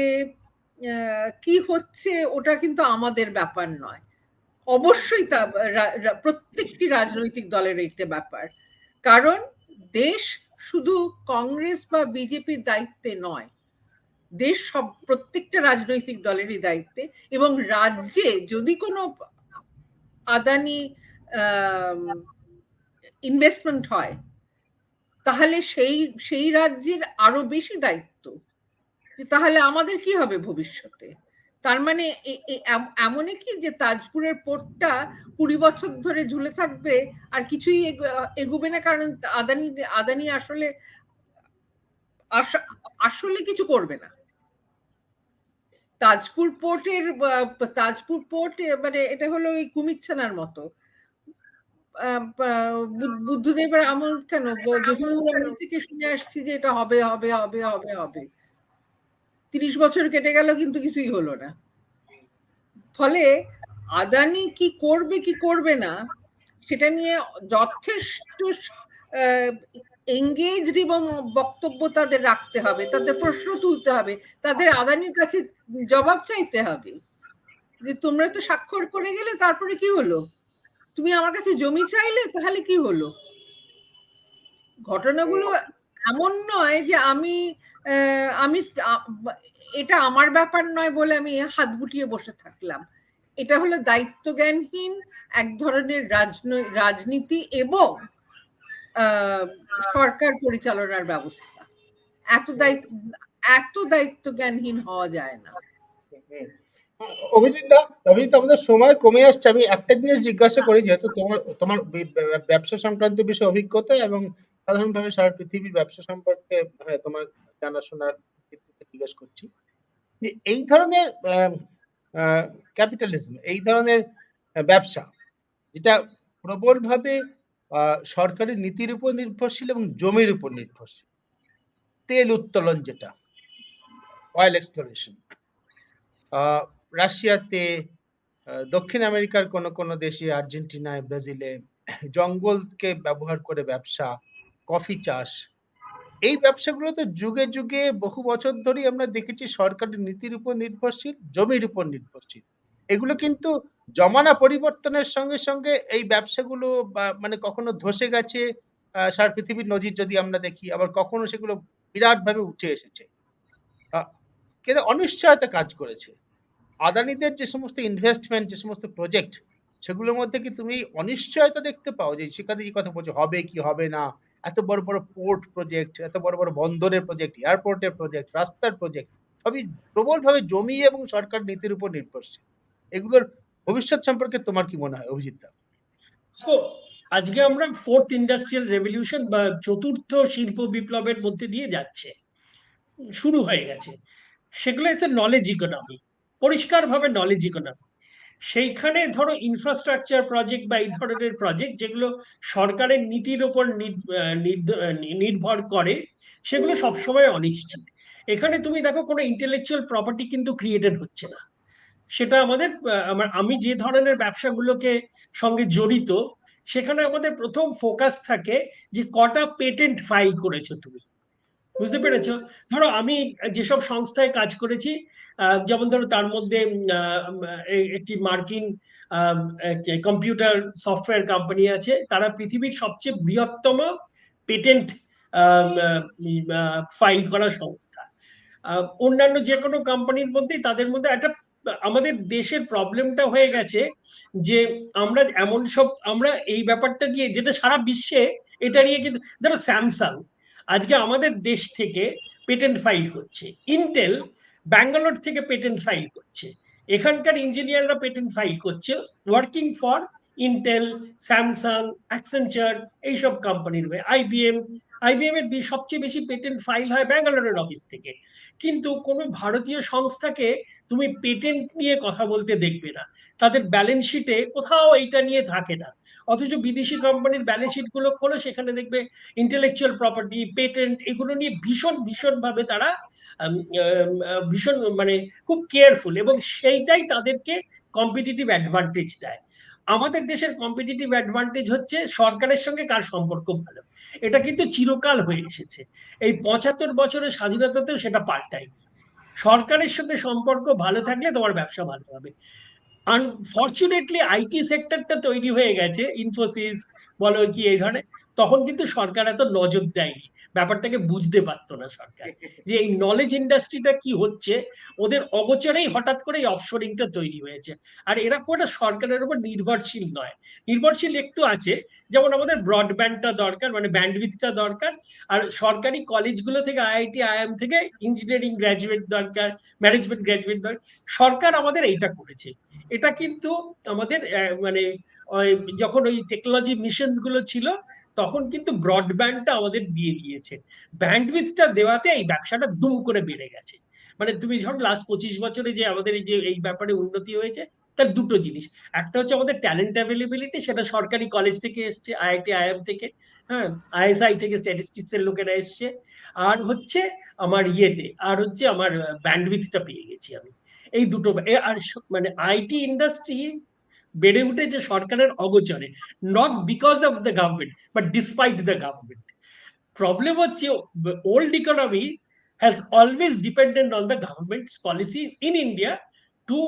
কি হচ্ছে ওটা কিন্তু আমাদের ব্যাপার নয়। অবশ্যই তা প্রত্যেকটি রাজনৈতিক দলের একটা ব্যাপার, কারণ দেশ শুধু কংগ্রেস বা বিজেপির দায়িত্বে নয়, দেশ প্রত্যেকটা রাজনৈতিক দলেরই দায়িত্বে। এবং রাজ্যে যদি কোনো আদানি ইনভেস্টমেন্ট হয়, তাহলে সেই রাজ্যের আরো বেশি দায়িত্ব যে তাহলে আমাদের কি হবে ভবিষ্যতে। তার মানে এমনই কি যে তাজপুরের পোর্টটা 20 বছর ধরে ঝুলে থাকবে আর কিছুই এগুবে না, কারণ আদানি আসলে কিছু করবে না। তাজপুর পোর্ট মানে এটা হলো ওই কুমিরছানার মতো। বুদ্ধদেবের আমল কেন, যোধপুর আমল থেকে শুনে আসছি যে এটা হবে হবে হবে হবে হবে, 30 বছর কেটে গেল কিন্তু কিছুই হলো না। ফলে আদানি কি করবে কি করবে না সেটা নিয়ে যথেষ্ট এঙ্গেজড এবং বক্তব্য তাদের রাখতে হবে, তাদের প্রশ্ন তুলতে হবে, তাদের আদানির কাছে জবাব চাইতে হবে যে তোমরা তো স্বাক্ষর করে গেলে, তারপরে কি হলো? তুমি আমার কাছে জমি চাইলে, তাহলে কি হলো? ঘটনাগুলো এমন নয় যে আমি এটা আমার ব্যাপার নয় বলে আমি হাত গুটিয়ে বসে থাকলাম। এটা হলো দায়িত্বজ্ঞানহীন এক ধরনের রাজনীতি এবং সরকার পরিচালনার ব্যবস্থা। এত দায়িত্বজ্ঞানহীন হওয়া যায় না। অভিজিৎ, আমাদের সময় কমে আসছে। আমি একটা জিনিস জিজ্ঞাসা করি, যেহেতু তোমার ব্যবসা সংক্রান্ত বিষয়ে অভিজ্ঞতা এবং সাধারণভাবে সারা পৃথিবীর ব্যবসা সম্পর্কে তোমার জানাশোনার ভিত্তিতে জিজ্ঞেস করছি যে এই ধরনের ক্যাপিটালিজম, এই ধরনের ব্যবসা যেটা প্রবলভাবে সরকারি নীতির উপর নির্ভরশীল এবং জমির উপর নির্ভরশীল, তেল উত্তোলন, যেটা অয়েল এক্সপ্লোরেশন, রাশিয়াতে, দক্ষিণ আমেরিকার কোন দেশে, আর্জেন্টিনায়, ব্রাজিলে জঙ্গলকে ব্যবহার করে ব্যবসা, কফি চাষ, এই ব্যবসাগুলো তো যুগে যুগে বহু বছর ধরেই আমরা দেখেছি সরকারের নীতির উপর নির্ভরশীল, জমির উপর নির্ভরশীল। এগুলো কিন্তু জমানা পরিবর্তনের সঙ্গে সঙ্গে এই ব্যবসাগুলো মানে কখনো ধসে গেছে, সারা পৃথিবীর নজির যদি আমরা দেখি, আবার কখনো সেগুলো বিরাট ভাবে উঠে এসেছে, কিন্তু অনিশ্চয়তা কাজ করেছে। আদানিদের যে সমস্ত ইনভেস্টমেন্ট, যে সমস্ত প্রজেক্ট, সেগুলোর মধ্যে কি তুমি অনিশ্চয়তা দেখতে পাও? যে সেখানে যে কথা বলছো হবে কি হবে না, এত বড় বড় পোর্ট প্রজেক্ট, এত বড় বড় বন্দরের প্রজেক্ট, এয়ারপোর্টের প্রজেক্ট, রাস্তার প্রজেক্ট, সবই প্রবলভাবে জমি এবং সরকার নীতির উপর নির্ভরশীল। এগুলোর ভবিষ্যৎ সম্পর্কে তোমার কি মনে হয়, অভিজিৎ? আজকে আমরা ফোর্থ ইন্ডাস্ট্রিয়াল রেভলিউশন বা চতুর্থ শিল্প বিপ্লবের মধ্যে দিয়ে যাচ্ছে, শুরু হয়ে গেছে। সেগুলো হচ্ছে নলেজ ইকোনমি, পরিষ্কারভাবে নলেজ ইকোনমি। সেইখানে ধরো ইনফ্রাস্ট্রাকচার প্রজেক্ট বা এই ধরনের প্রজেক্ট যেগুলো সরকারের নীতির উপর নির্ভর করে, সেগুলো সবসময় অনিশ্চিত। এখানে তুমি দেখো কোনো ইন্টেলেকচুয়াল প্রপার্টি কিন্তু ক্রিয়েটেড হচ্ছে না। সেটা আমি যে ধরনের ব্যবসাগুলোকে সঙ্গে জড়িত, সেখানে আমাদের প্রথম ফোকাস থাকে যে কটা পেটেন্ট ফাইল করেছো তুমি, বুঝতে পেরেছো? ধরো আমি যেসব সংস্থায় কাজ করেছি, যেমন ধরো তার মধ্যে একটি মার্কিন কম্পিউটার সফটওয়্যার কোম্পানি আছে, তারা পৃথিবীর সবচেয়ে বৃহত্তম পেটেন্ট ফাইল করা সংস্থা। অন্যান্য যে কোনো কোম্পানির মধ্যেই, তাদের মধ্যে একটা আমাদের দেশের প্রবলেমটা হয়ে গেছে যে আমরা এই ব্যাপারটা নিয়ে, যেটা সারা বিশ্বে এটা নিয়ে, কিন্তু ধরো স্যামসাং আজকে আমাদের দেশ থেকে পেটেন্ট ফাইল করছে, ইন্টেল ব্যাঙ্গালোর থেকে পেটেন্ট ফাইল করছে, এখানকার ইঞ্জিনিয়াররা পেটেন্ট ফাইল করছে ওয়ার্কিং ফর ইন্টেল, স্যামসাং, অ্যাক্সেঞ্চার, এইসব কোম্পানির হয়ে। আইবিএম এর সবচেয়ে বেশি পেটেন্ট ফাইল হয় ব্যাঙ্গালোরের অফিস থেকে। কিন্তু কোনো ভারতীয় সংস্থাকে তুমি পেটেন্ট নিয়ে কথা বলতে দেখবে না, তাদের ব্যালেন্স শিটে কোথাও এইটা নিয়ে থাকে না। অথচ বিদেশি কোম্পানির ব্যালেন্স শিট গুলো খোলো, সেখানে দেখবে ইন্টেলেকচুয়াল প্রপার্টি, পেটেন্ট, এগুলো নিয়ে ভীষণ ভীষণ ভাবে তারা ভীষণ মানে খুব কেয়ারফুল, এবং সেইটাই তাদেরকে কম্পিটিটিভ অ্যাডভান্টেজ দেয়। আমাদের দেশের কম্পিটিটিভ অ্যাডভান্টেজ হচ্ছে সরকারের সঙ্গে কার সম্পর্ক ভালো। এটা কিন্তু চিরকাল হয়ে এসেছে, এই ৭৫ বছরের স্বাধীনতাতেও সেটা পাল্টায়। সরকারের সঙ্গে সম্পর্ক ভালো থাকলে তোমার ব্যবসা ভালো হবে। আনফর্চুনেটলি আইটি সেক্টরটা তৈরি হয়ে গেছে, ইনফোসিস বলো কি এই ধরনের, তখন কিন্তু সরকার এত নজর দেয়নি, ব্যাপারটাকে বুঝতে পারতো না সরকার যে এই নলেজ ইন্ডাস্ট্রিটা কি হচ্ছে। ওদের অগোচরেই হঠাৎ করে এই অফশোরিংটা তৈরি হয়েছে। আর এরা কোনো সরকারের উপর নির্ভরশীল নয়, নির্ভরশীল একটু আছে, যেমন আমাদের ব্রডব্যান্ডটা দরকার, মানে ব্যান্ডউইথটা দরকার। আর সরকারি কলেজগুলো থেকে, আইআইটি আইএম থেকে ইঞ্জিনিয়ারিং গ্র্যাজুয়েট দরকার, ম্যানেজমেন্ট গ্র্যাজুয়েট দরকার। সরকার আমাদের এইটা করেছে। এটা কিন্তু আমাদের মানে যখন ওই টেকনোলজি মিশন গুলো ছিল, তখন কিন্তু ব্রডব্যান্ডটা আমাদের দিয়ে দিয়েছে। ব্যান্ডউইথটা দেওয়াতে এই ব্যবসাটা দুম করে বেড়ে গেছে। মানে তুমি যখন লাস্ট 25 বছরে যে আমাদের এই যে এই ব্যাপারে উন্নতি হয়েছে, তার দুটো জিনিস। একটা হচ্ছে আমাদের ট্যালেন্ট অ্যাভেলেবিলিটি, সেটা সরকারি কলেজ থেকে এসছে, আইআইটি আইএম থেকে, হ্যাঁ, আইএসআই থেকে স্ট্যাটিস্টিক্স এর লোকেরা এসছে। আর হচ্ছে আমার আর হচ্ছে আমার ব্যান্ডউইথটা পেয়ে গেছি আমি। এই দুটো। আর মানে আইটি ইন্ডাস্ট্রি বেড়ে উঠেছে সরকারের অগোচরে, not because of the government but despite the government. Problem হচ্ছে old economy has always dependent on the governments policy in India to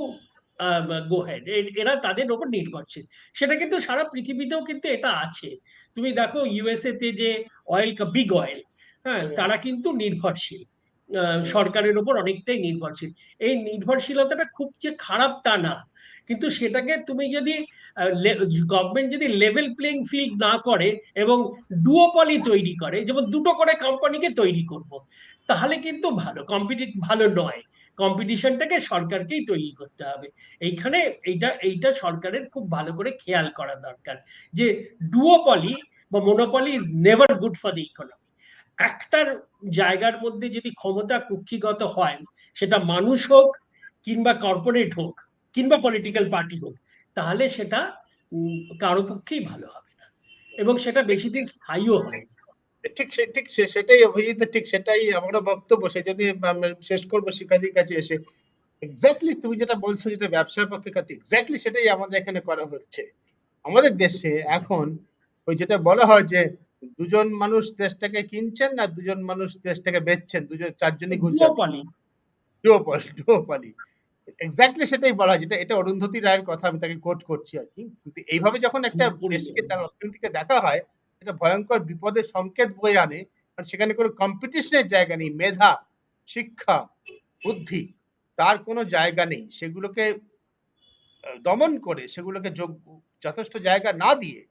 go head. এরা তাদের উপর নির্ভরশীল। সেটা কিন্তু সারা পৃথিবীতেও কিন্তু এটা আছে। তুমি দেখো ইউএসএ তে যে অয়েল, বিগ অয়েল, হ্যাঁ, তারা কিন্তু নির্ভরশীল, সরকারের উপর অনেকটাই নির্ভরশীল। এই নির্ভরশীলতাটা খুব যে খারাপ তা না, কিন্তু সেটাকে তুমি যদি গভর্নমেন্ট যদি লেভেল প্লেইং ফিল্ড না করে এবং ডুওপলি তৈরি করে, যেমন দুটো করে কোম্পানিকে তৈরি করব, তাহলে কিন্তু ভালো নয়। কম্পিটিশনটাকে সরকারকেই তৈরি করতে হবে। এইখানে এইটা সরকারের খুব ভালো করে খেয়াল করা দরকার যে ডুওপলি বা monopoly is never good for the economy. একটার জায়গার মধ্যে যদি ক্ষমতা কুক্ষিগত হয়, সেটা মানুষ হোক কিংবা কর্পোরেট হোক কিংবা পলিটিক্যাল পার্টি হোক, তাহলে সেটা কারো পক্ষেই ভালো হবে না, এবং সেটা বেশি দিন স্থায়ীও হয় না। ঠিক সেটাই অভিজিৎ, ঠিক সেটাই আমারও বক্তব্য। সেই জন্য শেষ করবো শিক্ষার্থীর কাছে এসে, এক্স্যাক্টলি তুমি যেটা বলছো, যেটা ব্যবসার পক্ষে কাটে, এক্স্যাক্টলি সেটাই আমাদের এখানে করা হচ্ছে। আমাদের দেশে এখন ওই যেটা বলা হয় যে দুজন মানুষ দেশটাকে কিনছেন না দুজন মানুষ দেশটাকে বেচছেন, চারজনই ঘুরছেন, ডুওপলি। এক্স্যাক্টলি সেটাই বলা হয়, যেটা এটা অরুন্ধতী রায়ের কথা, আমি তাকে কোট করছি আর কি। কিন্তু এইভাবে যখন একটা দেশকে তার অর্থনীতিকে দেখা হয়, এটা ভয়ঙ্কর বিপদের সংকেত বয়ে আনে। কারণ সেখানে কোনো কম্পিটিশনের জায়গা নেই, মেধা, শিক্ষা, বুদ্ধি, তার কোনো জায়গা নেই। সেগুলোকে দমন করে, সেগুলোকে যথেষ্ট জায়গা না দিয়ে,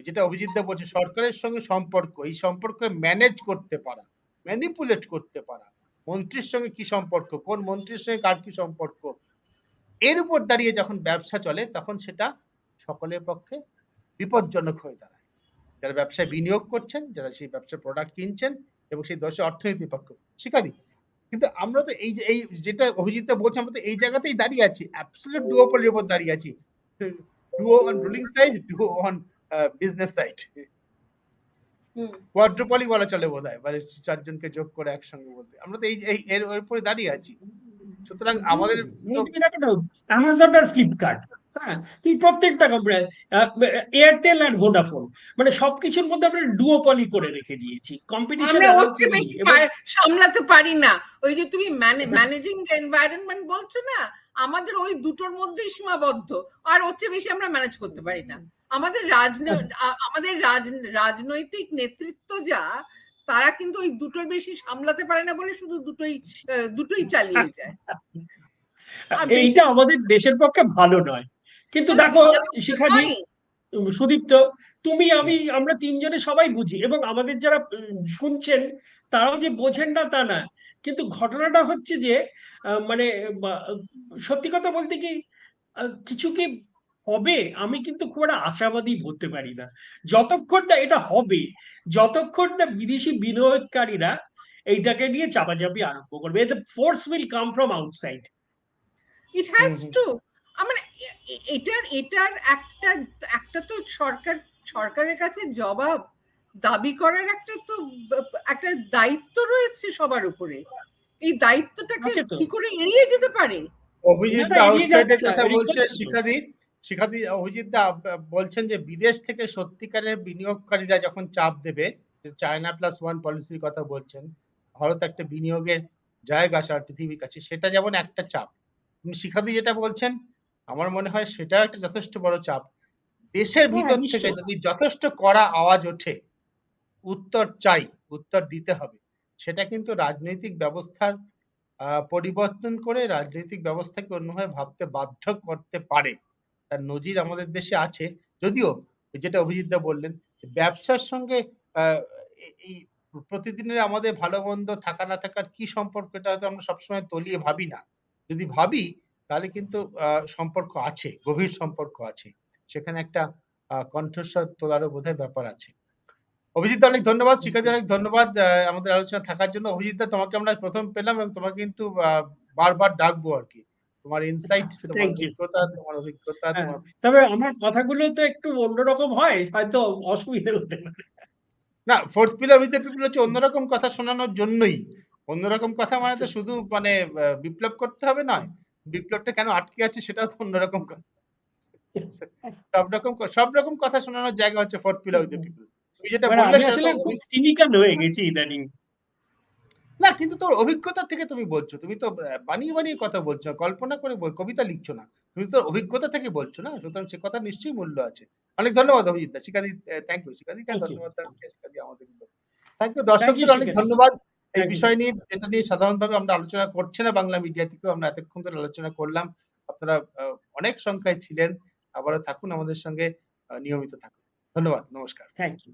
যেটা অভিজিৎ দা বলছে, সরকারের সঙ্গে সম্পর্ক, এই সম্পর্ক ম্যানেজ করতে পারা, ম্যানিপুলেট করতে পারা, মন্ত্রীর সঙ্গে কি সম্পর্ক, কোন মন্ত্রীর সঙ্গে কার কি সম্পর্ক, এর উপর দাঁড়িয়ে যখন ব্যবসা চলে, তখন সেটা সকলের পক্ষে বিপজ্জনক হয়ে দাঁড়ায়। যারা ব্যবসায় বিনিয়োগ করছেন, যারা সেই ব্যবসার প্রোডাক্ট কিনছেন, এবং সেই দেশের অর্থনীতির পক্ষ শিকারী। কিন্তু আমরা তো এই যেটা অভিজিৎ বলছে, আমরা তো এই জায়গাতেই দাঁড়িয়ে আছি, অ্যাবসলিউট ডুওপলির উপর দাঁড়িয়ে আছি। Duo on ruling side, duo on business side, quadropoly বলা চলে বোধহয়, মানে চারজনকে যোগ করে একসঙ্গে বলতে। আমরা তো এই এর উপরে দাঁড়িয়ে আছি। সুতরাং আমাদের অ্যামাজন আর ফ্লিপকার্ট, হ্যাঁ, তুই প্রত্যেকটা কোম্পানি, এয়ারটেল আর ভোডাফোন, মানে সবকিছুর মধ্যে আমরা ডুওপলি করে রেখে দিয়েছি। কম্পিটিশন আমরা হচ্ছে বেশি সামলাতে পারি না। ওই যে তুমি ম্যানেজিং এনভায়রনমেন্ট বলছো না, আমাদের ওই দুটোর মধ্যেই সীমাবদ্ধ, আর হচ্ছে বেশি আমরা ম্যানেজ করতে পারি না। আমাদের রাজনৈতিক নেতৃত্ব যা, তারা কিন্তু ওই দুটোর বেশি সামলাতে পারে না বলে শুধু দুটোই চালিয়ে যায়। এইটা আমাদের দেশের পক্ষে ভালো নয়। কিন্তু দেখো শিখাজি, সুদীপ্ত, তুমি, আমরা তিনজনে সবাই বুঝি, এবং আমাদের যারা শুনছেন তারাও যে বোঝেন না তা না, কিন্তু ঘটনাটা হচ্ছে যে মানে সত্যি কথা বলতে কি কিছু কি হবে, আমি কিন্তু খুব একটা আশাবাদী হতে পারি না যতক্ষণ না এটা হবে, যতক্ষণ না বিদেশি বিনিয়োগকারীরা এইটাকে নিয়ে চাপাচাপি আরম্ভ করবে। এতে force will come from outside. It has to. মানে এটার এটার একটা একটা তো সরকারের কাছে জবাব দাবি করার একটা দায়িত্ব রয়েছে সবার উপরে। এই দায়িত্বটাকে আছে তো, কি করে এড়িয়ে যেতে পারে? না অভিজিৎ না দা এড়িয়ে যাবে আউটসাইডের না, কথা বলছে রিকোয়েস্ট তো। শিখাদি অভিজিৎ দা বলছেন যে বিদেশ থেকে সত্যিকারের বিনিয়োগকারীরা যখন চাপ দেবে, চায়না প্লাস ওয়ান পলিসির কথা বলছেন, ভারত একটা বিনিয়োগের জায়গা সারা পৃথিবীর কাছে, সেটা যেমন একটা চাপ। শিখাদি যেটা বলছেন আমার মনে হয় সেটা একটা যথেষ্ট বড় চাপ। দেশের হ্যাঁ ভিতর থেকে নিশ্চয়ই। যদি যথেষ্ট কড়া আওয়াজ ওঠে, উত্তর চাই, উত্তর দিতে হবে, সেটা কিন্তু রাজনৈতিক ব্যবস্থার পরিবর্তন করে রাজনৈতিক ব্যবস্থাকে অন্যভাবে ভাবতে বাধ্য করতে পারে। তার নজির আমাদের দেশে আছে। যদিও যেটা অভিজিৎ দা বললেন, ব্যবসার সঙ্গে এই প্রতিদিনের আমাদের ভালো মন্দ থাকা না থাকার কি সম্পর্ক, এটা হয়তো আমরা সবসময় তলিয়ে ভাবি না। যদি ভাবি তাহলে কিন্তু সম্পর্ক আছে, গভীর সম্পর্ক আছে। সেখানে একটা কণ্ঠস্বর তোলারও বোধহয় ব্যাপার আছে। অভিজিৎ দা অনেক ধন্যবাদ, শিখাদি অনেক ধন্যবাদ আমাদের আলোচনা থাকার জন্য। অভিজিৎ দা তোমাকে আমরা প্রথম পেলাম এবং তোমাকে কিন্তু বারবার ডাকবো আর কি। তোমার ইনসাইট, তোমার থ্যাংক ইউ। অভিজ্ঞতা হ্যাঁ, তোমার। তবে আমার কথাগুলো তো একটু অন্যরকম হয়, হয়তো অসুবিধা হতে পারে। না, fourth Pillar with the people হচ্ছে অন্যরকম কথা শোনানোর জন্যই। অন্যরকম কথা মানে আচ্ছা, তো শুধু মানে বিপ্লব করতে হবে নয়, বিপ্লবটা কেন আটকে আছে সেটাও তো অন্যরকম কথা। সব রকম কথা শোনানোর জায়গা হচ্ছে fourth Pillar with the people. তুমি যেটা মানে বললে আমি সেটা তো আসলে খুব সিনিক্যাল হয়ে গেছি ইদানিং। না, কিন্তু তোর অভিজ্ঞতা থেকে তুমি বলছো, তুমি তো বানিয়ে বানিয়ে কথা বলছো না, কল্পনা করে কবিতা লিখছো না, তুমি তো অভিজ্ঞতা থেকে বলছো না, সুতরাং সে কথা নিশ্চয়ই মূল্য আছে। অনেক ধন্যবাদ অভিজিৎ দা, শিখাদি, থ্যাংক ইউ শিখাদি, থ্যাংক ইউ। ধন্যবাদ শিখাদি আমাদের। থ্যাংক ইউ থ্যাংক ইউ দর্শকদের অনেক শিখাদি। ধন্যবাদ। এই থ্যাংক ইউ। বিষয় নিয়ে, যেটা নিয়ে সাধারণভাবে আমরা আলোচনা করছি না বাংলা মিডিয়া থেকেও, আমরা এতক্ষণ ধরে আলোচনা করলাম। আপনারা অনেক সংখ্যায় ছিলেন, আবারও থাকুন আমাদের সঙ্গে, নিয়মিত থাকুন। ধন্যবাদ, নমস্কার। Thank you.